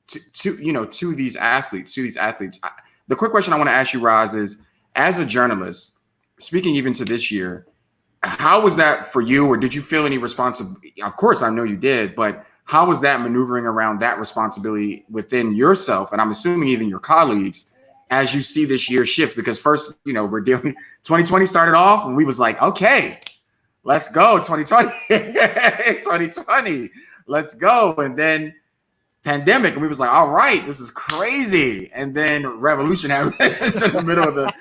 Speaker 3: to these athletes, The quick question I want to ask you, Roz, is, as a journalist, speaking even to this year, how was that for you, or did you feel any responsibility? Of course, I know you did, but how was that maneuvering around that responsibility within yourself, and I'm assuming even your colleagues, as you see this year shift? Because first, we're dealing, 2020 started off and we was like, okay, let's go, 2020, 2020, let's go. And then pandemic, and we was like, all right, this is crazy. And then revolution happens in the middle of the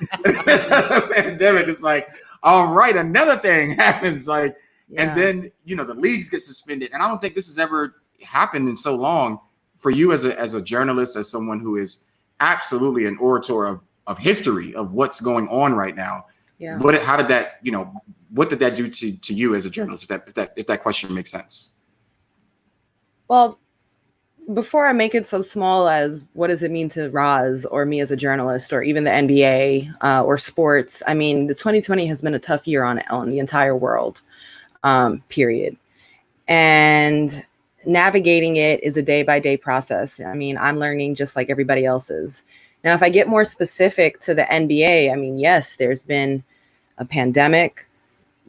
Speaker 3: pandemic. It's like, all right, another thing happens. Like, and then, the leagues get suspended. And I don't think this has ever happened in so long. For you as a journalist, as someone who is absolutely an orator of history of what's going on right now. Yeah. What did that do to you as a journalist, if that question makes sense?
Speaker 4: Well, before I make it so small as what does it mean to Roz or me as a journalist, or even the NBA or sports, I mean, the 2020 has been a tough year on the entire world, period. And navigating it is a day-by-day process. I mean, I'm learning just like everybody else is. Now, if I get more specific to the NBA, I mean, yes, there's been a pandemic.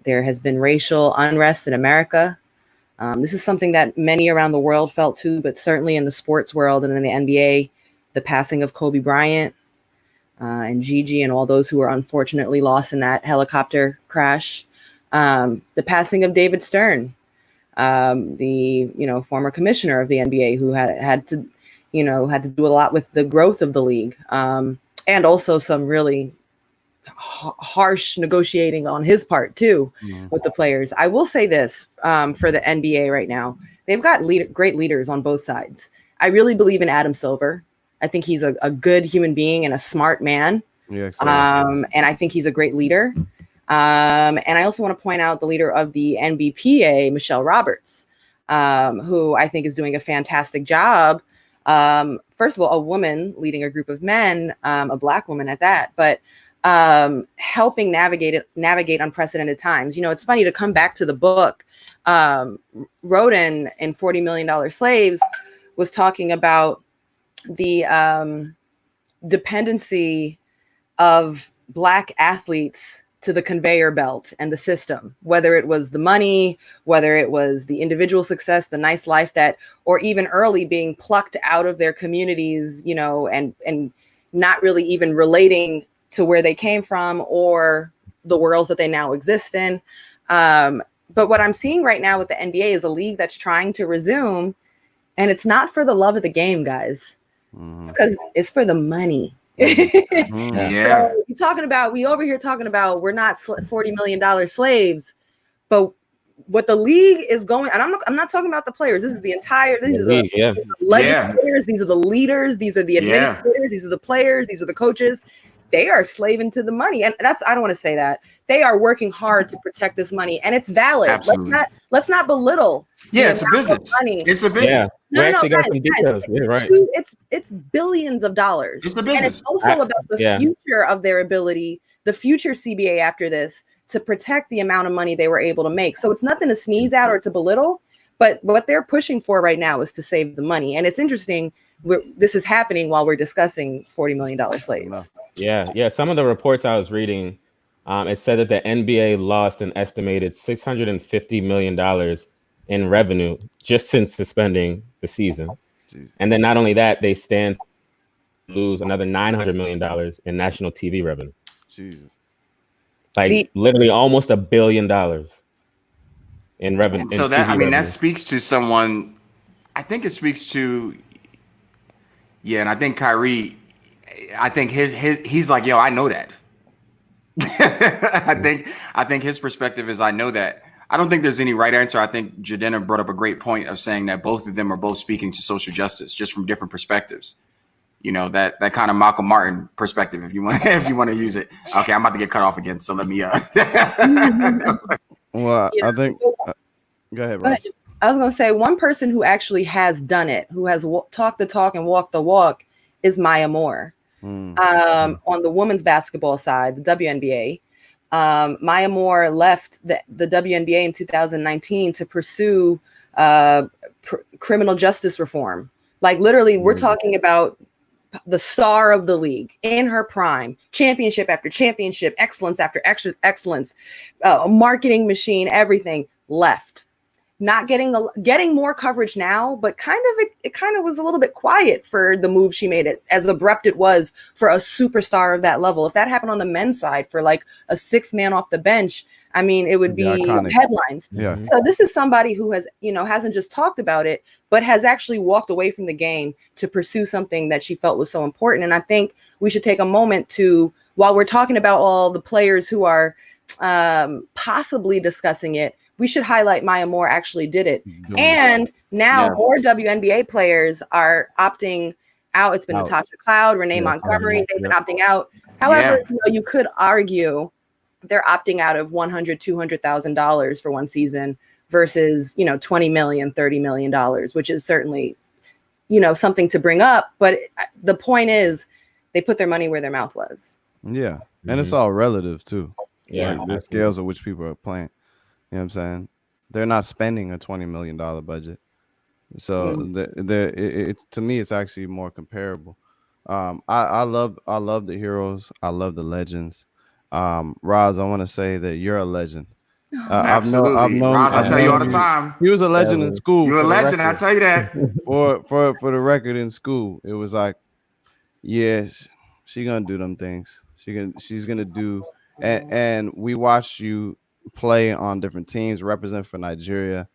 Speaker 4: There has been racial unrest in America. This is something that many around the world felt too, but certainly in the sports world and in the NBA, the passing of Kobe Bryant and Gigi and all those who were unfortunately lost in that helicopter crash. The passing of David Stern, the former commissioner of the NBA, who had to do a lot with the growth of the league, and also some really harsh negotiating on his part too with the players. I will say this for the NBA right now, they've got great leaders on both sides. I really believe in Adam Silver. I think he's a good human being and a smart man.
Speaker 1: Yeah,
Speaker 4: and I think he's a great leader. And I also want to point out the leader of the NBPA, Michelle Roberts, who I think is doing a fantastic job. First of all, a woman leading a group of men, a Black woman at that, but helping navigate unprecedented times. It's funny to come back to the book. Rodin in $40 Million Slaves was talking about the dependency of Black athletes to the conveyor belt and the system, whether it was the money, whether it was the individual success, the nice life or even early being plucked out of their communities, and not really even relating to where they came from or the worlds that they now exist in. But what I'm seeing right now with the NBA is a league that's trying to resume, and it's not for the love of the game, guys. It's because it's for the money.
Speaker 3: Yeah.
Speaker 4: So we over here talking about we're not $40 million slaves, but what the league is going, and I'm not talking about the players. This is the entire. These are the legislators. These are the leaders. These are the administrators. These are the players. These are the coaches. They are slaving to the money, and I don't want to say that. They are working hard to protect this money, and it's valid.
Speaker 3: Absolutely.
Speaker 4: Let's not belittle.
Speaker 3: It's a business. It's a business.
Speaker 2: Yeah. Got some details. Right.
Speaker 4: It's billions of dollars.
Speaker 3: It's the business.
Speaker 4: And it's also about the future of their ability, the future CBA after this, to protect the amount of money they were able to make. So it's nothing to sneeze at or to belittle, but what they're pushing for right now is to save the money. And it's interesting. This is happening while we're discussing $40 million slaves.
Speaker 2: Yeah. Some of the reports I was reading, it said that the NBA lost an estimated $650 million in revenue just since suspending the season. Jeez. And then not only that, they stand to lose another $900 million in national TV revenue.
Speaker 1: Jesus.
Speaker 2: Literally almost $1 billion in revenue.
Speaker 3: So that speaks to someone. I think it speaks to, and I think Kyrie, I think he's like, yo, I know that. I think his perspective is, I know that. I don't think there's any right answer. I think Jadena brought up a great point of saying that both of them are both speaking to social justice, just from different perspectives. That kind of Malcolm Martin perspective, if you want to use it. Okay, I'm about to get cut off again, so let me.
Speaker 1: Well, I think. Go ahead, Rose.
Speaker 4: I was going to say, one person who actually has done it, who has talked the talk and walked the walk, is Maya Moore. On the women's basketball side, the WNBA. Maya Moore left the WNBA in 2019 to pursue criminal justice reform. Literally, we're talking about the star of the league in her prime, championship after championship, excellence after excellence, marketing machine, everything, left. Not getting more coverage now, but it kind of was a little bit quiet for the move she made, it as abrupt it was for a superstar of that level. If that happened on the men's side for a sixth man off the bench, I mean, it would be headlines.
Speaker 1: Yeah.
Speaker 4: So this is somebody who has, hasn't just talked about it, but has actually walked away from the game to pursue something that she felt was so important. And I think we should take a moment to, while we're talking about all the players who are possibly discussing it, we should highlight Maya Moore actually did it. And now more WNBA players are opting out. It's been Natasha Cloud, Renee Montgomery. They've been opting out. However, you could argue they're opting out of $100,000, $200,000 for one season versus, $20 million, $30 million, which is certainly, something to bring up. But the point is they put their money where their mouth was.
Speaker 1: Yeah. And it's all relative too.
Speaker 2: Yeah.
Speaker 1: The scales of which people are playing. You know what I'm saying? They're not spending a $20 million budget. So to me, it's actually more comparable. I love the heroes. I love the legends. Roz, I want to say that you're a legend. I've
Speaker 3: Absolutely.
Speaker 1: known
Speaker 3: Roz, I
Speaker 1: I've
Speaker 3: tell you all
Speaker 1: known
Speaker 3: the
Speaker 1: you.
Speaker 3: time.
Speaker 1: He was a legend in
Speaker 2: Definitely.
Speaker 1: school.
Speaker 3: You're a
Speaker 1: For the
Speaker 3: legend, I
Speaker 1: record,
Speaker 3: tell you that.
Speaker 1: for the record, in school, it was like, yeah, she gonna do them things. She's gonna do, and we watched you play on different teams, represent for Nigeria,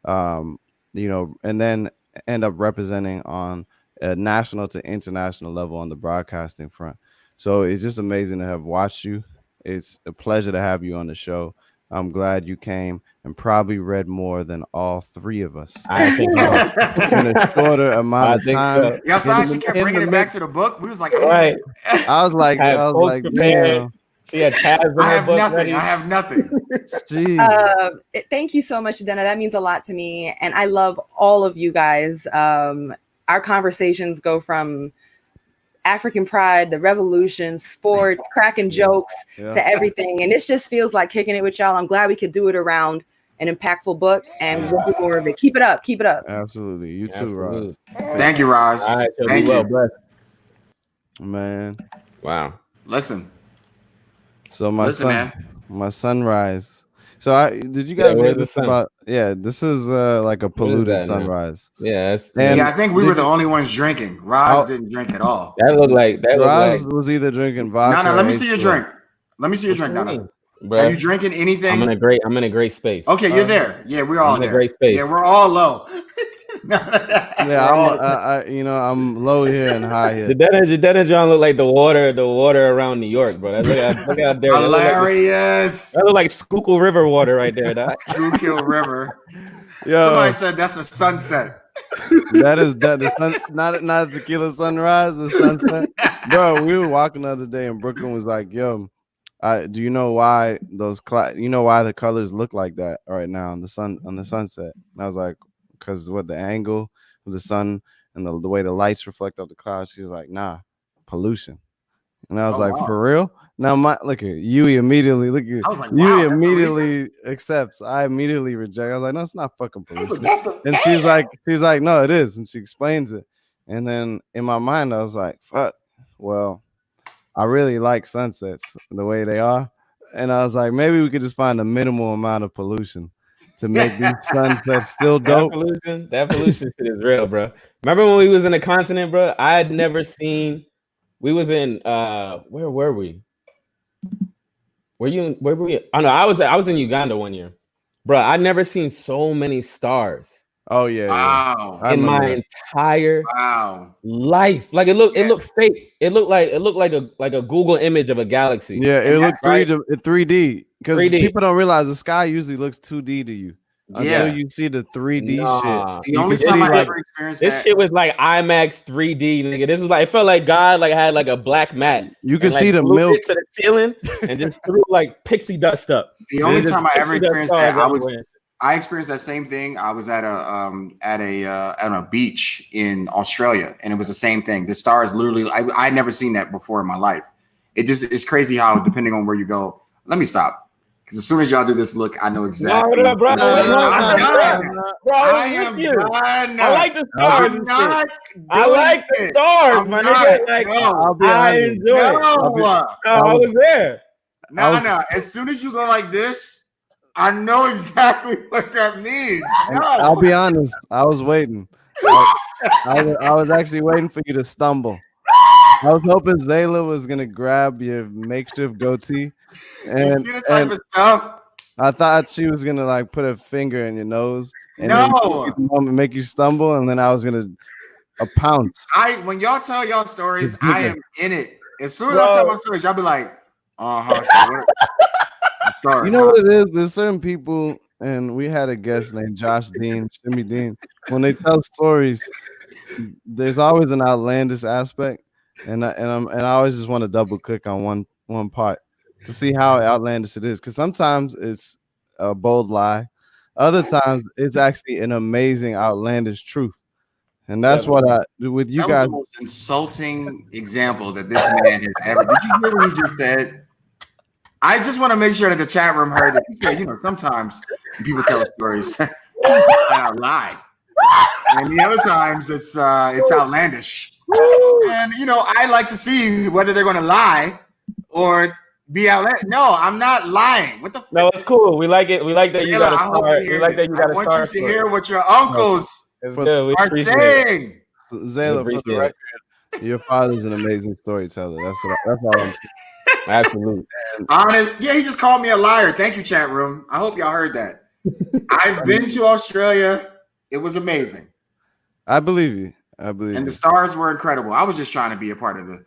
Speaker 1: um, and then end up representing on a national to international level on the broadcasting front. So it's just amazing to have watched you. It's a pleasure to have you on the show. I'm glad you came and probably read more than all three of us
Speaker 2: I think so.
Speaker 1: in a shorter amount
Speaker 2: I
Speaker 1: of
Speaker 2: think
Speaker 1: time.
Speaker 2: so.
Speaker 3: Y'all saw she
Speaker 1: In
Speaker 3: kept
Speaker 1: in
Speaker 3: bringing
Speaker 1: the
Speaker 3: it back to
Speaker 1: mix.
Speaker 3: the book. We was like,
Speaker 2: Right.
Speaker 1: I was like,
Speaker 2: Had quotes prepared.
Speaker 1: damn,
Speaker 2: She had tabs in
Speaker 3: I
Speaker 2: her
Speaker 3: have
Speaker 2: book
Speaker 3: nothing.
Speaker 2: ready.
Speaker 3: I have nothing.
Speaker 1: Jesus.
Speaker 4: Thank you so much, Dana. That means a lot to me, and I love all of you guys. Our conversations go from African pride, the revolution, sports, cracking jokes
Speaker 1: Yeah.
Speaker 4: to everything, and it just feels like kicking it with y'all. I'm glad we could do it around an impactful book, and we'll do more of it. Keep it up. Keep it up.
Speaker 1: Absolutely. You too,
Speaker 2: Absolutely.
Speaker 1: Ross.
Speaker 3: Thank you, Roz.
Speaker 2: All right, so
Speaker 3: Thank
Speaker 2: be well
Speaker 3: you.
Speaker 2: blessed.
Speaker 1: Man.
Speaker 2: Wow.
Speaker 3: Listen,
Speaker 1: So my
Speaker 3: listen,
Speaker 1: son,
Speaker 3: man.
Speaker 1: my sunrise. So did you
Speaker 2: Yeah,
Speaker 1: guys hear
Speaker 2: where's the
Speaker 1: this
Speaker 2: sun?
Speaker 1: about? Yeah, this is like a
Speaker 2: What is
Speaker 1: polluted
Speaker 2: that now?
Speaker 1: sunrise.
Speaker 2: Yeah, that's,
Speaker 1: And
Speaker 3: Yeah, I think we
Speaker 1: did
Speaker 3: were the
Speaker 1: you-
Speaker 3: only ones drinking. Roz didn't drink at all.
Speaker 2: that looked like
Speaker 1: Roz was either drinking vodka.
Speaker 3: Nana,
Speaker 1: or
Speaker 3: let me see your
Speaker 1: H2O.
Speaker 3: drink. Let me see your
Speaker 2: What
Speaker 3: drink,
Speaker 2: you
Speaker 3: Nana.
Speaker 2: mean,
Speaker 3: Have
Speaker 2: bruh?
Speaker 3: you drinking anything?
Speaker 2: I'm in a great space.
Speaker 3: Okay, you're there. Yeah, we're all
Speaker 2: I'm in a
Speaker 3: there.
Speaker 2: great space.
Speaker 3: Yeah, we're all low.
Speaker 1: Yeah,
Speaker 3: We're
Speaker 1: I'm
Speaker 3: all-
Speaker 1: I'm low here and high here.
Speaker 2: Jadena John look like the water around New York, bro. Look out there.
Speaker 3: hilarious.
Speaker 2: That look like Schuylkill River water right there, dog.
Speaker 3: Schuylkill River.
Speaker 1: Yo,
Speaker 3: Somebody said that's a sunset.
Speaker 1: that the sun, not tequila sunrise, the sunset. Bro, we were walking the other day and Brooklyn was like, yo, do you know why why the colors look like that right now on the sunset? And I was like, because what, the angle of the sun and the way the lights reflect off the clouds. She's like, nah, pollution. And I was
Speaker 3: Oh,
Speaker 1: like,
Speaker 3: wow.
Speaker 1: for real? Now look at Yui immediately. Look at
Speaker 3: I was like, wow,
Speaker 1: Yui
Speaker 3: that's the
Speaker 1: immediately accepts. I immediately reject. I was like, no, it's not fucking pollution.
Speaker 3: That's the-
Speaker 1: And she's like, no, it is. And she explains it. And then in my mind, I was like, fuck. Well, I really like sunsets the way they are. And I was like, maybe we could just find a minimal amount of pollution to make these sunsets still dope.
Speaker 2: That pollution shit is real, bro. Remember when we was in the continent, bro? I had never seen. We was in where were we? Where were we? Oh no, I was in Uganda one year, bro. I'd never seen so many stars
Speaker 1: Oh yeah,
Speaker 3: Wow.
Speaker 1: I
Speaker 2: in my
Speaker 1: remember that.
Speaker 2: entire
Speaker 3: Wow.
Speaker 2: life. Like it looked fake. It looked like a Google image of a galaxy.
Speaker 1: Yeah, it
Speaker 3: And
Speaker 1: looked
Speaker 2: right.
Speaker 1: 3D because
Speaker 2: 3D.
Speaker 1: people don't realize the sky usually looks 2D to you
Speaker 3: Yeah.
Speaker 1: until you see the 3D
Speaker 2: Nah.
Speaker 3: The
Speaker 1: You
Speaker 3: only
Speaker 1: can
Speaker 3: time
Speaker 1: see,
Speaker 3: I
Speaker 1: like,
Speaker 3: ever experienced
Speaker 2: This
Speaker 3: that.
Speaker 2: shit was like IMAX 3D, nigga. This was like, it felt like God like had like a black mat.
Speaker 1: You can
Speaker 2: and,
Speaker 1: see
Speaker 2: like,
Speaker 1: the
Speaker 2: glued
Speaker 1: milk.
Speaker 2: it to the ceiling and just threw like pixie dust up.
Speaker 3: The only
Speaker 2: Just
Speaker 3: time I ever
Speaker 2: pixie dust
Speaker 3: experienced
Speaker 2: stars
Speaker 3: that,
Speaker 2: everywhere.
Speaker 3: I experienced that same thing. I was at a beach in Australia, and it was the same thing. The stars literally, I'd never seen that before in my life. It's crazy how depending on where you go. Let me stop. Because as soon as y'all do this look, I know exactly.
Speaker 2: No, bro.
Speaker 3: I'm done.
Speaker 2: Bro,
Speaker 3: I
Speaker 2: I
Speaker 3: am
Speaker 2: was with you.
Speaker 3: done.
Speaker 2: I like the stars.
Speaker 3: I'm
Speaker 2: and
Speaker 3: not.
Speaker 2: shit. I like the stars,
Speaker 3: I'm
Speaker 2: my
Speaker 3: not.
Speaker 2: nigga. Like,
Speaker 3: No.
Speaker 1: I'll be
Speaker 2: I
Speaker 1: honest.
Speaker 2: enjoy it.
Speaker 3: No.
Speaker 2: I was there.
Speaker 3: Nah. As soon as you go like this, I know exactly what that means. No.
Speaker 1: I'll be honest. I was waiting. I was actually waiting for you to stumble. I was hoping Zayla was gonna grab your makeshift goatee,
Speaker 3: You
Speaker 1: and,
Speaker 3: see the type of stuff?
Speaker 1: I thought she was gonna like put a finger in your nose and
Speaker 3: No.
Speaker 1: then make you stumble, and then I was gonna pounce.
Speaker 3: When y'all tell y'all stories,
Speaker 1: It's
Speaker 3: I
Speaker 1: bigger.
Speaker 3: am in it. As soon as I tell my stories, y'all be like,
Speaker 1: You know what it is? There's certain people, and we had a guest named Josh Dean, Jimmy Dean. When they tell stories, there's always an outlandish aspect, and I always just want to double click on one part to see how outlandish it is. Because sometimes it's a bold lie, other times it's actually an amazing outlandish truth, and that's what I do with you
Speaker 3: that
Speaker 1: guys.
Speaker 3: was the most insulting example that this man has ever. Did you hear what he just said? I just want to make sure that the chat room heard that he said, sometimes when people tell stories, it's just a lie. and the other times it's outlandish. And I like to see whether they're going to lie or be outlandish. No, I'm not lying. What the fuck?
Speaker 2: No, it's cool. We like it. We like that you got to start. We like that you got to start.
Speaker 3: I want you to hear what your uncles are saying.
Speaker 1: Zayla, for the record, your father's an amazing storyteller. That's all I'm saying.
Speaker 2: Absolutely.
Speaker 3: Honest. Yeah, he just called me a liar. Thank you, chat room. I hope y'all heard that. I've been to Australia. It was amazing.
Speaker 1: I believe you. And
Speaker 3: the stars were incredible. I was just trying to be a part of the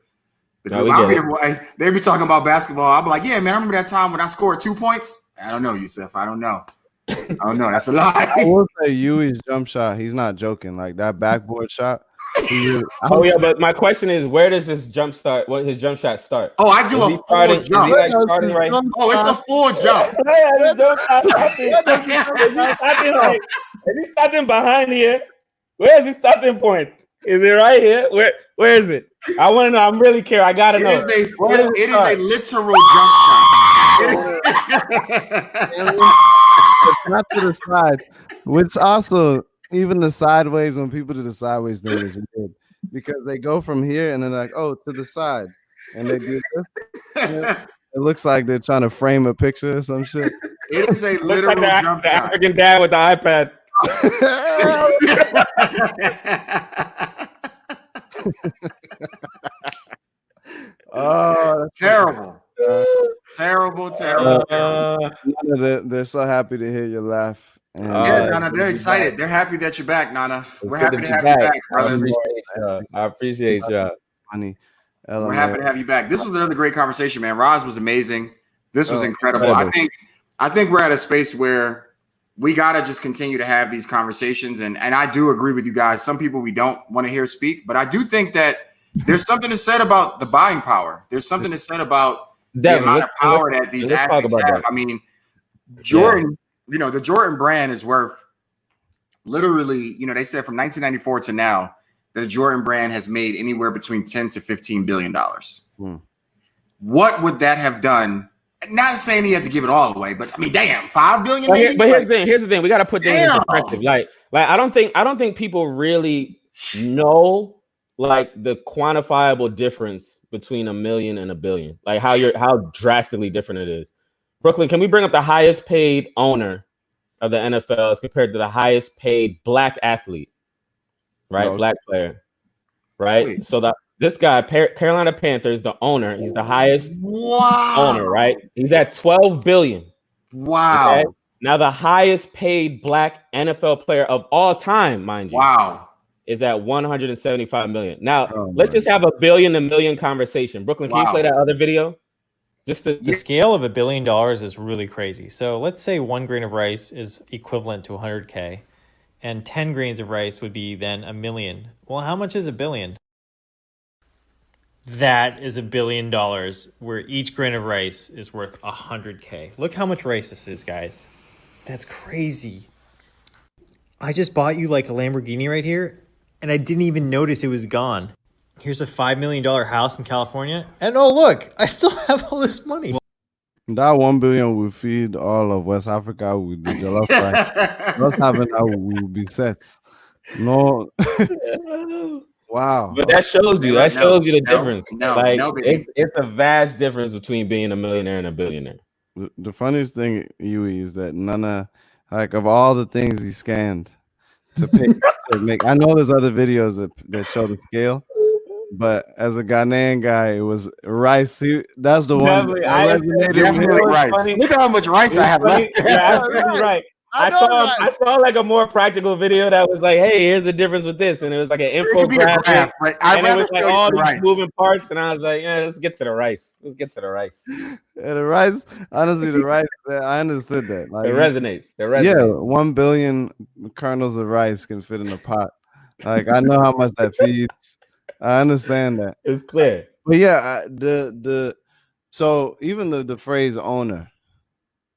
Speaker 3: group. They be talking about basketball. I'll be like, yeah, man, I remember that time when I scored 2 points. I don't know, Yusuf. I don't know. That's a lie.
Speaker 1: I will say Yui's jump shot, he's not joking. Like that backboard shot.
Speaker 2: But my question is, where does this jump start? What his jump shot start?
Speaker 3: Oh, I do a full jump. Oh, it's a full jump.
Speaker 2: Is he starting behind here? Where is his starting point? Is it right here? Where is it? I want to know. I'm really curious. I gotta know.
Speaker 3: It is a literal jump shot.
Speaker 1: It's not to the side, which also even the sideways, when people do the sideways thing is weird because they go from here and they're like, oh, to the side, and they do this. It looks like they're trying to frame a picture or some shit.
Speaker 3: It is a literal jump shot.
Speaker 2: African dad with the iPad.
Speaker 1: Oh, that's
Speaker 3: terrible. Terrible.
Speaker 1: They're so happy to hear your laugh. And,
Speaker 3: Nana, they're excited. They're happy that you're back, Nana. We're happy to have you back, brother.
Speaker 2: I appreciate y'all.
Speaker 1: Funny.
Speaker 3: We're happy to have you back. This was another great conversation, man. Roz was amazing. This was incredible. I think we're at a space where we gotta just continue to have these conversations. And I do agree with you guys. Some people we don't want to hear speak, but I do think that there's something to said about the buying power. There's something to said about the amount of power that these athletes have. I mean, Jordan. The Jordan brand is worth literally, they said from 1994 to now, the Jordan brand has made anywhere between 10 to $15 billion. What would that have done? Not saying he had to give it all away, but I mean, damn, $5 billion.
Speaker 2: But here's the thing. We got to put things in perspective. Like I don't think people really know like the quantifiable difference between $1 million and $1 billion. Like how drastically different it is. Brooklyn, can we bring up the highest paid owner of the NFL as compared to the highest paid black athlete, right? No. Black player, right? Wait. So this guy, Carolina Panthers, the owner, he's the highest owner, right? He's at $12 billion.
Speaker 3: Wow. Okay?
Speaker 2: Now the highest paid black NFL player of all time, mind you.
Speaker 3: Wow.
Speaker 2: Is at $175 million. Now let's just have a billion to million conversation. Brooklyn, can you play that other video?
Speaker 5: The scale of $1 billion is really crazy. So let's say 1 grain of rice is equivalent to 100K, and 10 grains of rice would be then $1 million. Well, how much is $1 billion? That is $1 billion, where each grain of rice is worth 100K. Look how much rice this is, guys. That's crazy. I just bought you like a Lamborghini right here, and I didn't even notice it was gone. Here's a $5 million house in California. And oh, look, I still have all this money.
Speaker 1: That 1 billion will feed all of West Africa with the jollof rice. Not having that will be set. No. Wow.
Speaker 2: But that shows you the difference. It's a vast difference between being a millionaire and a billionaire.
Speaker 1: The funniest thing, Yui, is that of all the things he scanned to pick to make, I know there's other videos that show the scale. But as a Ghanaian guy, it was rice. That's the one.
Speaker 3: Definitely rice. Look at how much rice I have left.
Speaker 2: Yeah, absolutely right. I saw like a more practical video that was like, "Hey, here's the difference with this," and it was like an infographic, and it was like all these moving parts, and I was like, "Yeah, let's get to the rice. Let's get to the rice."
Speaker 1: Yeah, the rice. Honestly, the rice. I understood that.
Speaker 2: Like, it resonates.
Speaker 1: Yeah, 1 billion kernels of rice can fit in a pot. Like I know how much that feeds. I understand that.
Speaker 2: It's clear.
Speaker 1: But yeah, so even the phrase owner,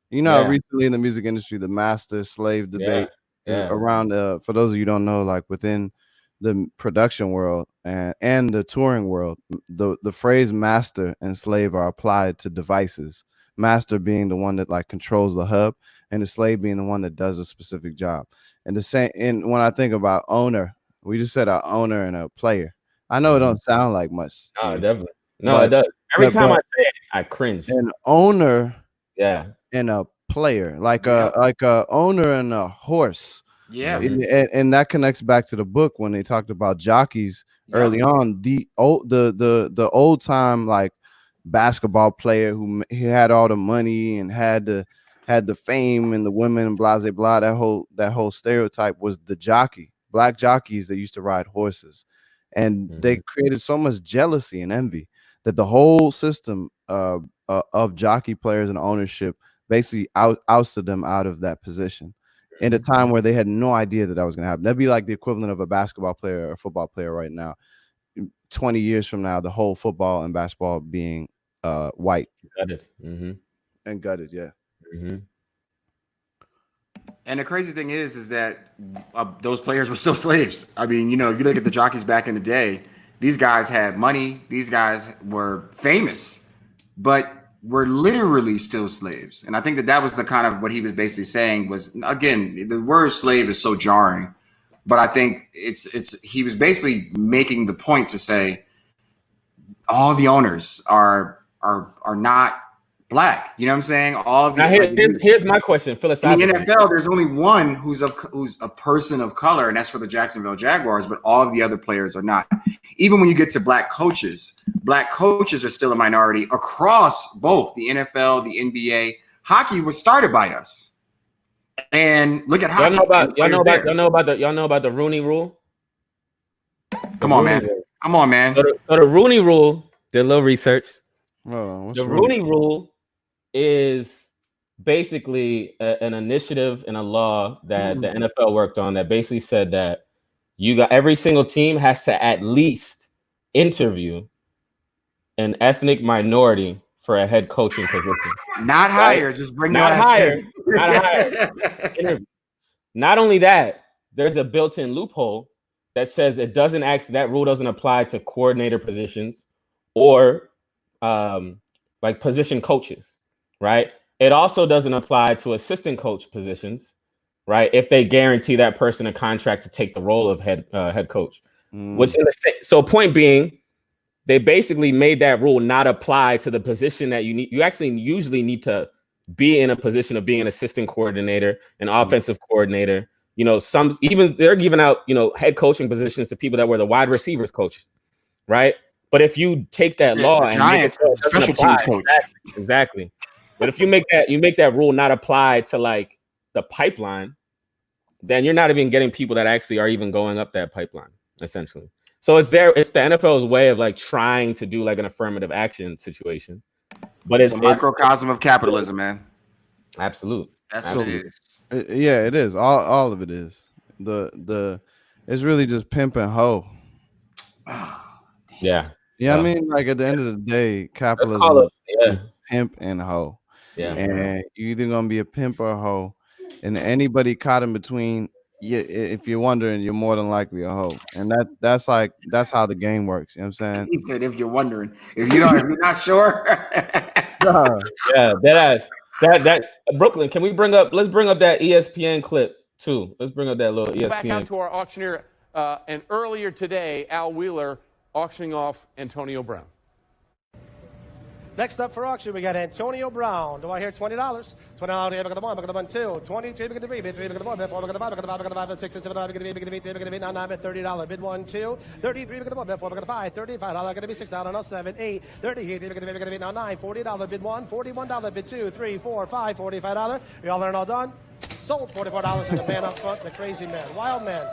Speaker 1: recently in the music industry, the master slave debate around for those of you who don't know, like within the production world and the touring world, the phrase master and slave are applied to devices. Master being the one that like controls the hub, and the slave being the one that does a specific job. And the same. And when I think about owner, we just said an owner and a player. I know it don't sound like much.
Speaker 2: No, definitely. No, it does. Every time I say it, I cringe.
Speaker 1: An owner,
Speaker 2: yeah,
Speaker 1: and a player, like a owner and a horse.
Speaker 3: Yeah,
Speaker 1: and that connects back to the book when they talked about jockeys early on. The old time like basketball player who he had all the money and had the fame and the women and blah blah blah. That whole stereotype was the jockey. Black jockeys that used to ride horses, and they created so much jealousy and envy that the whole system of jockey players and ownership basically ousted them out of that position in a time where they had no idea that was going to happen. That'd be like the equivalent of a basketball player or a football player right now. 20 years from now, the whole football and basketball being white.
Speaker 2: Gutted.
Speaker 1: And gutted, yeah.
Speaker 3: And the crazy thing is that those players were still slaves. I mean, you look at the jockeys back in the day, these guys had money, these guys were famous, but were literally still slaves. And I think that was the kind of what he was basically saying was, again, the word slave is so jarring, but I think he was basically making the point to say all the owners are not Black. You know what I'm saying? All of the
Speaker 2: here's my question, philosophically.
Speaker 3: In the NFL, there's only one who's a person of color, and that's for the Jacksonville Jaguars, but all of the other players are not. Even when you get to black coaches are still a minority across both the NFL, the NBA. Hockey was started by us. And look at hockey.
Speaker 2: Y'all know about the Rooney Rule?
Speaker 3: Come on, man.
Speaker 2: So the Rooney Rule, did a little research.
Speaker 1: The
Speaker 2: Rooney Rule is basically an initiative and a law that the NFL worked on that basically said that every single team has to at least interview an ethnic minority for a head coaching position.
Speaker 3: Not hire, just bring your ass
Speaker 2: Not hire. Not only that, there's a built-in loophole that says that rule doesn't apply to coordinator positions or like position coaches, right? It also doesn't apply to assistant coach positions, right? If they guarantee that person a contract to take the role of head coach, so point being, they basically made that rule not apply to the position that you need. You actually usually need to be in a position of being an assistant coordinator, an offensive coordinator. They're giving out, head coaching positions to people that were the wide receivers coach, right? But if you take that law and
Speaker 3: Giants, special teams coach,
Speaker 2: exactly. But if you make that rule not apply to like the pipeline, then you're not even getting people that actually are even going up that pipeline, essentially. So it's the NFL's way of like trying to do like an affirmative action situation, but it's a
Speaker 3: microcosm of capitalism, man.
Speaker 2: Absolute.
Speaker 3: That's what it is.
Speaker 1: Yeah, it is. All of it is. It's really just pimp and hoe.
Speaker 2: Yeah.
Speaker 1: Yeah, I mean, like at the end of the day, capitalism is pimp and hoe.
Speaker 2: Yeah.
Speaker 1: And you're either gonna be a pimp or a hoe, and anybody caught in between, if you're wondering, you're more than likely a hoe. And that's how the game works. You know what I'm saying?
Speaker 3: He said, if you're wondering, if you're not sure.
Speaker 2: Yeah, that Brooklyn, let's bring up that ESPN clip too. Let's bring up that little ESPN.
Speaker 6: Back out to our auctioneer, and earlier today, Al Wheeler auctioning off Antonio Brown.
Speaker 7: Next up for auction, we got Antonio Brown. Do I hear $20? $20, look at the one, look at the one, two. 23, look at the three, bid 3, look at the one, bid 4, look at the 5, look at the 5, look at the 5, 6, 7, 8, look at the 8, look at the 8, look at the 8, now 9, bid $30, bid 1, 2. 33, look at the one, bid 4, look at the 5, $35, look at the 6, now 7, 8. 38, look at the 8, now 9, $40, bid 1, $41, bid 2, 3, 4, 5, $45. We all learn all done. Sold $44 and the man up front, the crazy man, wild man.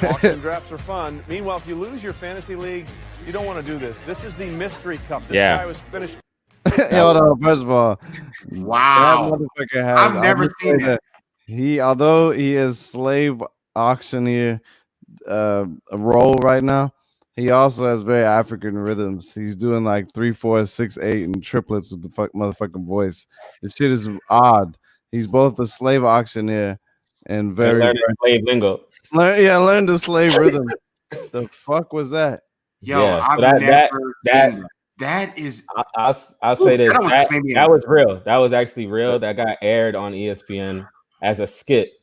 Speaker 6: Auction drafts are fun. Meanwhile, if you lose your fantasy league, you don't want to do this. This is the mystery cup. This guy was finished.
Speaker 1: Hold on. First of all,
Speaker 3: wow,
Speaker 1: that motherfucker has.
Speaker 3: I've never seen that.
Speaker 1: Although he is slave auctioneer a role right now, he also has very African rhythms. He's doing like 3, 4, 6, 8 and triplets with the motherfucking voice. The shit is odd. He's both a slave auctioneer and very
Speaker 2: slave lingo.
Speaker 1: Learn the slave rhythm. The fuck was that?
Speaker 3: Yo, I've never seen that. That is.
Speaker 2: I'll say this. That was real. That was actually real. That got aired on ESPN as a skit.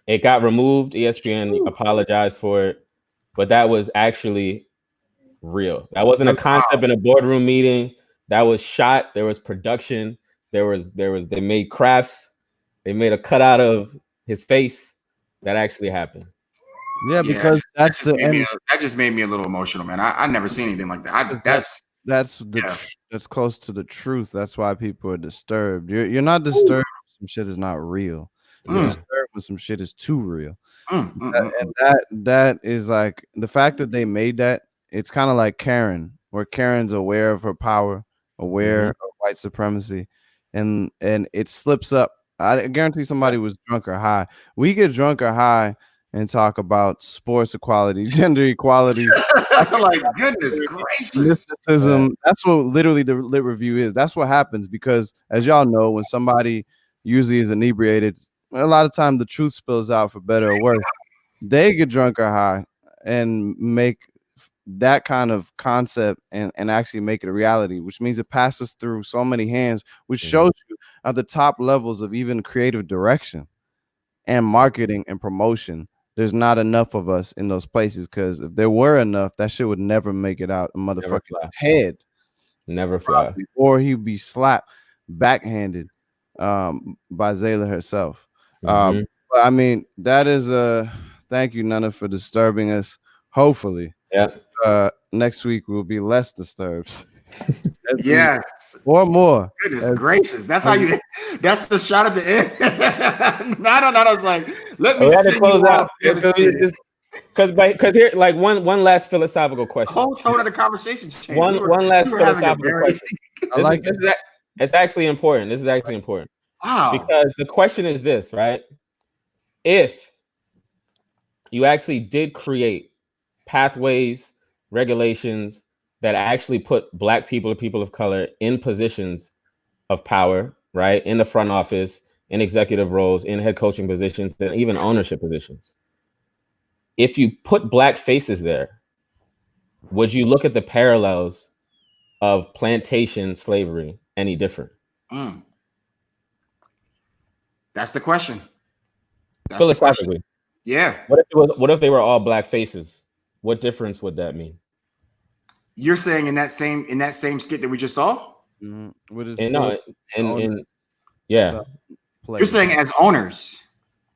Speaker 2: It got removed. ESPN apologized for it, but that was actually real. That wasn't a concept in a boardroom meeting. That was shot. There was production. They made crafts. They made a cutout of his face. That actually happened.
Speaker 1: Yeah, because that
Speaker 3: just made me a little emotional, man. I never seen anything like that.
Speaker 1: That's close to the truth. That's why people are disturbed. You're not disturbed when some shit is not real. You're disturbed when some shit is too real. And that is like the fact that they made that. It's kind of like Karen, where Karen's aware of her power, aware of white supremacy, and it slips up. I guarantee somebody was drunk or high. We get drunk or high and talk about sports equality, gender equality.
Speaker 3: Like, goodness gracious.
Speaker 1: Mysticism. That's what literally the lit review is. That's what happens because, as y'all know, when somebody usually is inebriated, a lot of time the truth spills out for better or worse. They get drunk or high and make that kind of concept and actually make it a reality, which means it passes through so many hands, which shows you at the top levels of even creative direction and marketing and promotion. There's not enough of us in those places, because if there were enough, that shit would never make it out a motherfucking head.
Speaker 2: Never fly.
Speaker 1: Or he'd be slapped backhanded by Zayla herself. But I mean, that is thank you, Nana, for disturbing us. Hopefully.
Speaker 2: Yeah.
Speaker 1: Next week we'll be less disturbed.
Speaker 3: Yes.
Speaker 1: Or more.
Speaker 3: Goodness gracious. That's how you. That's the shot at the end. No, I was like, let me.
Speaker 2: We had to close out because here, like one last philosophical question.
Speaker 3: The whole tone of the conversation changed.
Speaker 2: One last philosophical question. It's actually important. This is actually important.
Speaker 3: Wow.
Speaker 2: Because the question is this, right? If you actually did create pathways, regulations that actually put Black people or people of color in positions of power, right? In the front office, in executive roles, in head coaching positions, and even ownership positions. If you put Black faces there, would you look at the parallels of plantation slavery any different?
Speaker 3: That's the question.
Speaker 2: Philosophically.
Speaker 3: Yeah.
Speaker 2: What if they were all Black faces? What difference would that mean?
Speaker 3: You're saying in that same skit that we just saw?
Speaker 1: Yeah.
Speaker 3: You're saying as owners.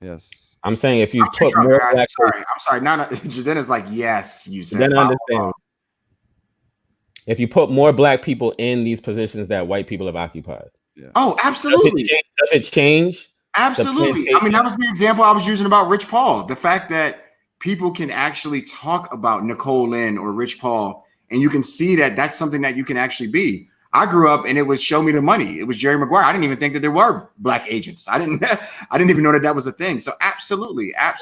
Speaker 1: Yes.
Speaker 2: I'm saying if you put more Black
Speaker 3: I'm sorry. Jadena's like, yes, you said.
Speaker 2: Then understand. If you put more Black people in these positions that white people have occupied.
Speaker 1: Yeah.
Speaker 3: Oh, absolutely.
Speaker 2: Does it change?
Speaker 3: Absolutely. I mean, that was the example I was using about Rich Paul. The fact that people can actually talk about Nicole Lynn or Rich Paul, and you can see that that's something that you can actually be. I grew up and it was Show Me the Money. It was Jerry Maguire. I didn't even think that there were Black agents. I didn't even know that was a thing. So absolutely, I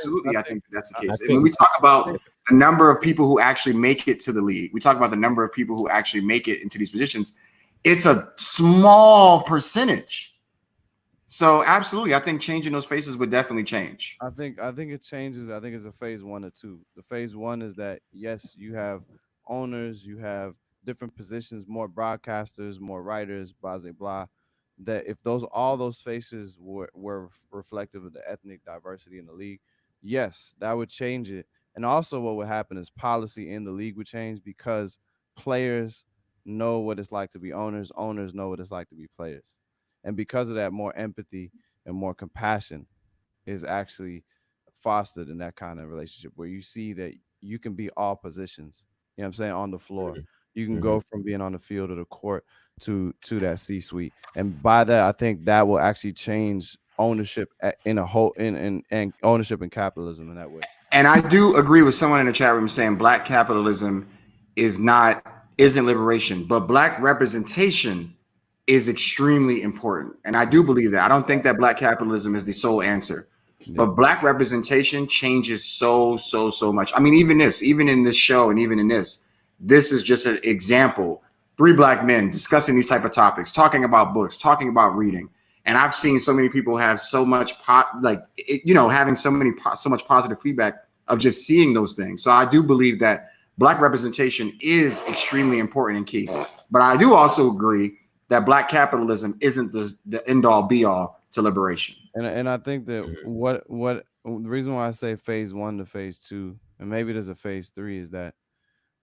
Speaker 3: think that's the case. And when we talk about the number of people who actually make it to the league, we talk about the number of people who actually make it into these positions. It's a small percentage. So absolutely, I think changing those faces would definitely change.
Speaker 1: I think it changes. I think it's a phase 1 or 2. The phase 1 is that yes, you have owners, you have different positions, more broadcasters, more writers, blah blah blah. That if all those faces were reflective of the ethnic diversity in the league, yes, that would change it. And also, what would happen is policy in the league would change, because players know what it's like to be owners. Owners know what it's like to be players. And because of that, more empathy and more compassion is actually fostered in that kind of relationship, where you see that you can be all positions, you know what I'm saying, on the floor. You can go from being on the field or the court to that C-suite. And by that, I think that will actually change ownership in ownership and capitalism in that way.
Speaker 3: And I do agree with someone in the chat room saying Black capitalism isn't liberation, but Black representation is extremely important. And I do believe that. I don't think that Black capitalism is the sole answer, but Black representation changes so much. I mean, even in this show and even in this is just an example. 3 Black men discussing these type of topics, talking about books, talking about reading. And I've seen so many people have so much having so much positive feedback of just seeing those things. So I do believe that Black representation is extremely important and key. But I do also agree that Black capitalism isn't the end all be all to liberation.
Speaker 1: And I think that what the reason why I say phase 1 to phase 2, and maybe there's a phase 3, is that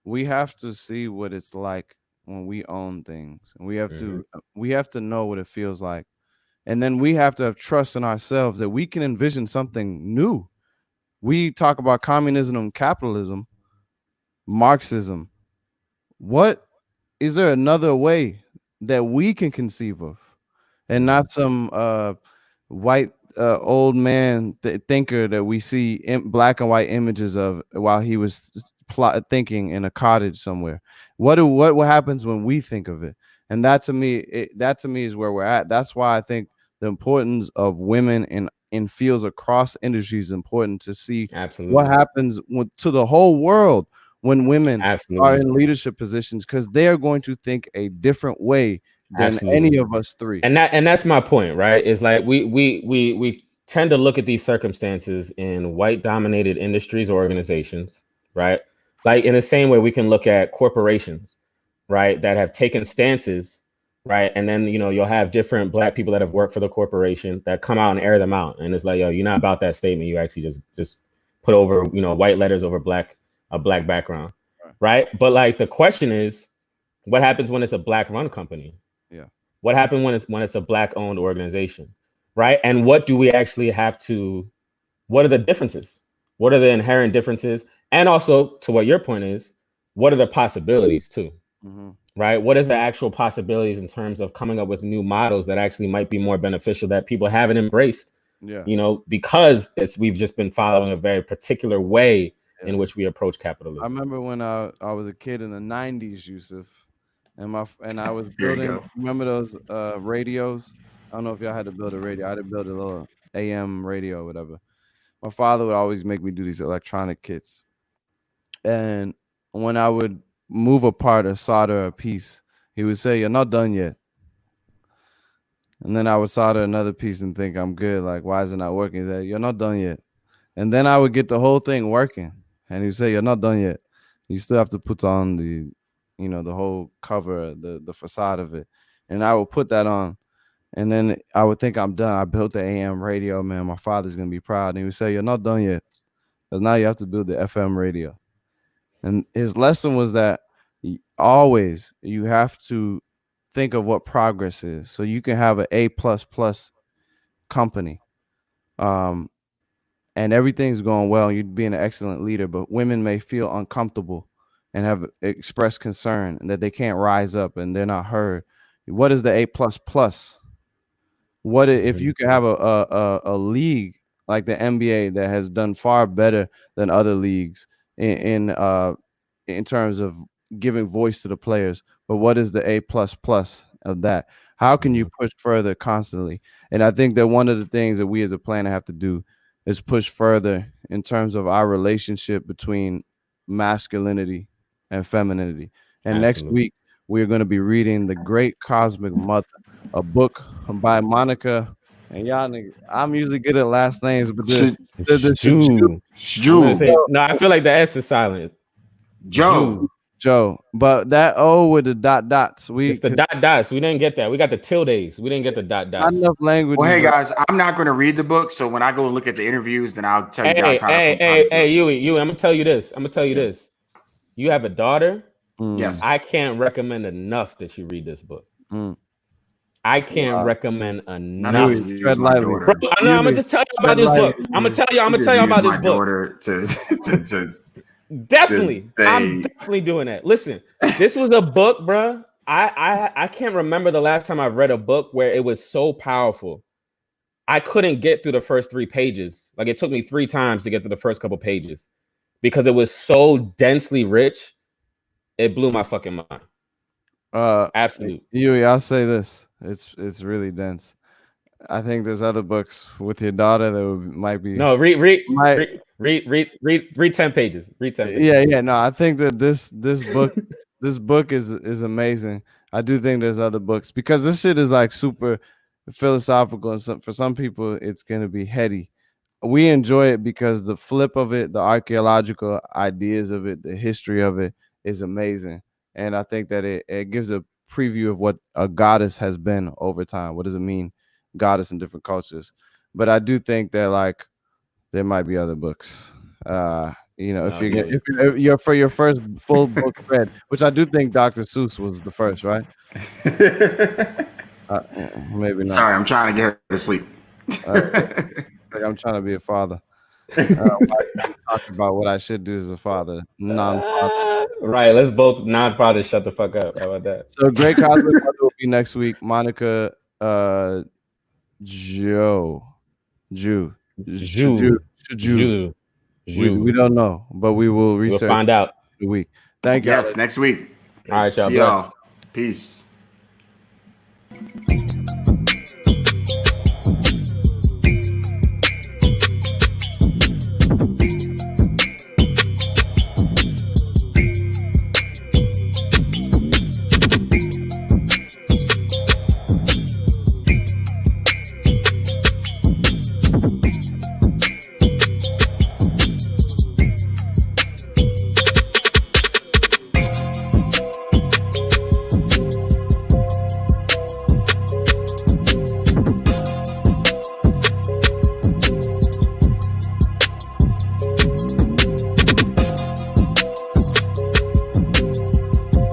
Speaker 1: we have to see what it's like when we own things, and we have to know what it feels like, and then we have to have trust in ourselves that we can envision something new. We talk about communism and capitalism, Marxism. What is there another way that we can conceive of, and not some white old man thinker that we see in black and white images of while he was thinking in a cottage somewhere? What happens when we think of it? And that to me is where we're at. That's why I think the importance of women in fields across industries is important, to see what happens to the whole world when women are in leadership positions, because they are going to think a different way than any of us three.
Speaker 2: And that's my point, right? Is like we tend to look at these circumstances in white dominated industries or organizations, right? Like in the same way we can look at corporations, right, that have taken stances, right? And then, you know, you'll have different black people that have worked for the corporation that come out and air them out. And it's like, yo, you're not about that statement. You actually just put over, you know, white letters over a black background, right? But like the question is, what happens when it's a black run company?
Speaker 1: Yeah.
Speaker 2: What happened when it's a black owned organization, right? And what do we actually have to? What are the differences? What are the inherent differences? And also, to what your point is, what are the possibilities too? Right? What is the actual possibilities in terms of coming up with new models that actually might be more beneficial that people haven't embraced?
Speaker 1: Yeah.
Speaker 2: You know, because we've just been following a very particular way in which we approach capitalism.
Speaker 1: I remember when I was a kid in the 90s, Yusuf, and I was building. Remember those radios? I don't know if y'all had to build a radio. I had to build a little AM radio or whatever. My father would always make me do these electronic kits, and when I would move apart or solder a piece, he would say, "You're not done yet." And then I would solder another piece and think I'm good. Like, why is it not working? He'd say, "You're not done yet." And then I would get the whole thing working, and he'd say, "You're not done yet. You still have to put on the, you know, the whole cover, the facade of it." And I would put that on, and then I would think I'm done. I built the AM radio, man. My father's gonna be proud. And he would say, "You're not done yet, because now you have to build the FM radio." And his lesson was that always you have to think of what progress is, so you can have an A++ company, and everything's going well. You'd be an excellent leader, but women may feel uncomfortable and have expressed concern that they can't rise up and they're not heard. What is the A++? What if you could have a league like the NBA that has done far better than other leagues in terms of giving voice to the players? But what is the A++ of that? How can you push further constantly? And I think that one of the things that we as a planet have to do is push further in terms of our relationship between masculinity and femininity. And next week, we're going to be reading The Great Cosmic Mother, a book by Monica. And y'all niggas, I'm usually good at last names, but the
Speaker 2: no, I feel like the S is silent.
Speaker 1: Joe, but that O with the dots.
Speaker 2: It's the dots. We didn't get that. We got the tildes. We didn't get the dots.
Speaker 1: Not enough language.
Speaker 3: Well, hey guys, I'm not going to read the book, so when I go look at the interviews, then I'll tell you guys.
Speaker 2: Hey, Yui, I'm gonna tell you this. this. You have a daughter.
Speaker 3: Yes.
Speaker 2: I can't recommend enough that you read this book. I can't recommend enough.
Speaker 1: Tread lightly.
Speaker 2: Bro, I'm gonna just tell you about this book. I'm gonna tell you about this book. Definitely. I'm definitely doing that. Listen, this was a book, bro. I can't remember the last time I read a book where it was so powerful. I couldn't get through the first 3 pages. Like, it took me 3 times to get through the first couple pages because it was so densely rich. It blew my fucking mind. Absolute.
Speaker 1: I'll say this. It's really dense. I think there's other books with your daughter that might be.
Speaker 2: No, read 10 pages. Read 10 pages.
Speaker 1: Yeah. No, I think that this book is amazing. I do think there's other books because this shit is like super philosophical, and for some people it's gonna be heady. we enjoy it because the flip of it, the archaeological ideas of it, the history of it is amazing. And I think that it gives a preview of what a goddess has been over time. What does it mean, goddess in different cultures? But I do think that like there might be other books. If you're for your first full book read, which I do think Dr. Seuss was the first, right? Maybe not.
Speaker 3: Sorry, I'm trying to get her to sleep.
Speaker 1: I'm trying to be a father. Talk about what I should do as a father, non-father.
Speaker 2: Right. Let's both non-fathers shut the fuck up. How about that?
Speaker 1: So Great Cosmic Mother will be next week. Monica, Jew. We don't know, but we will research.
Speaker 2: We'll find out
Speaker 1: the week. Thank you.
Speaker 3: Yes, next week.
Speaker 2: All right, y'all.
Speaker 3: See y'all. Peace.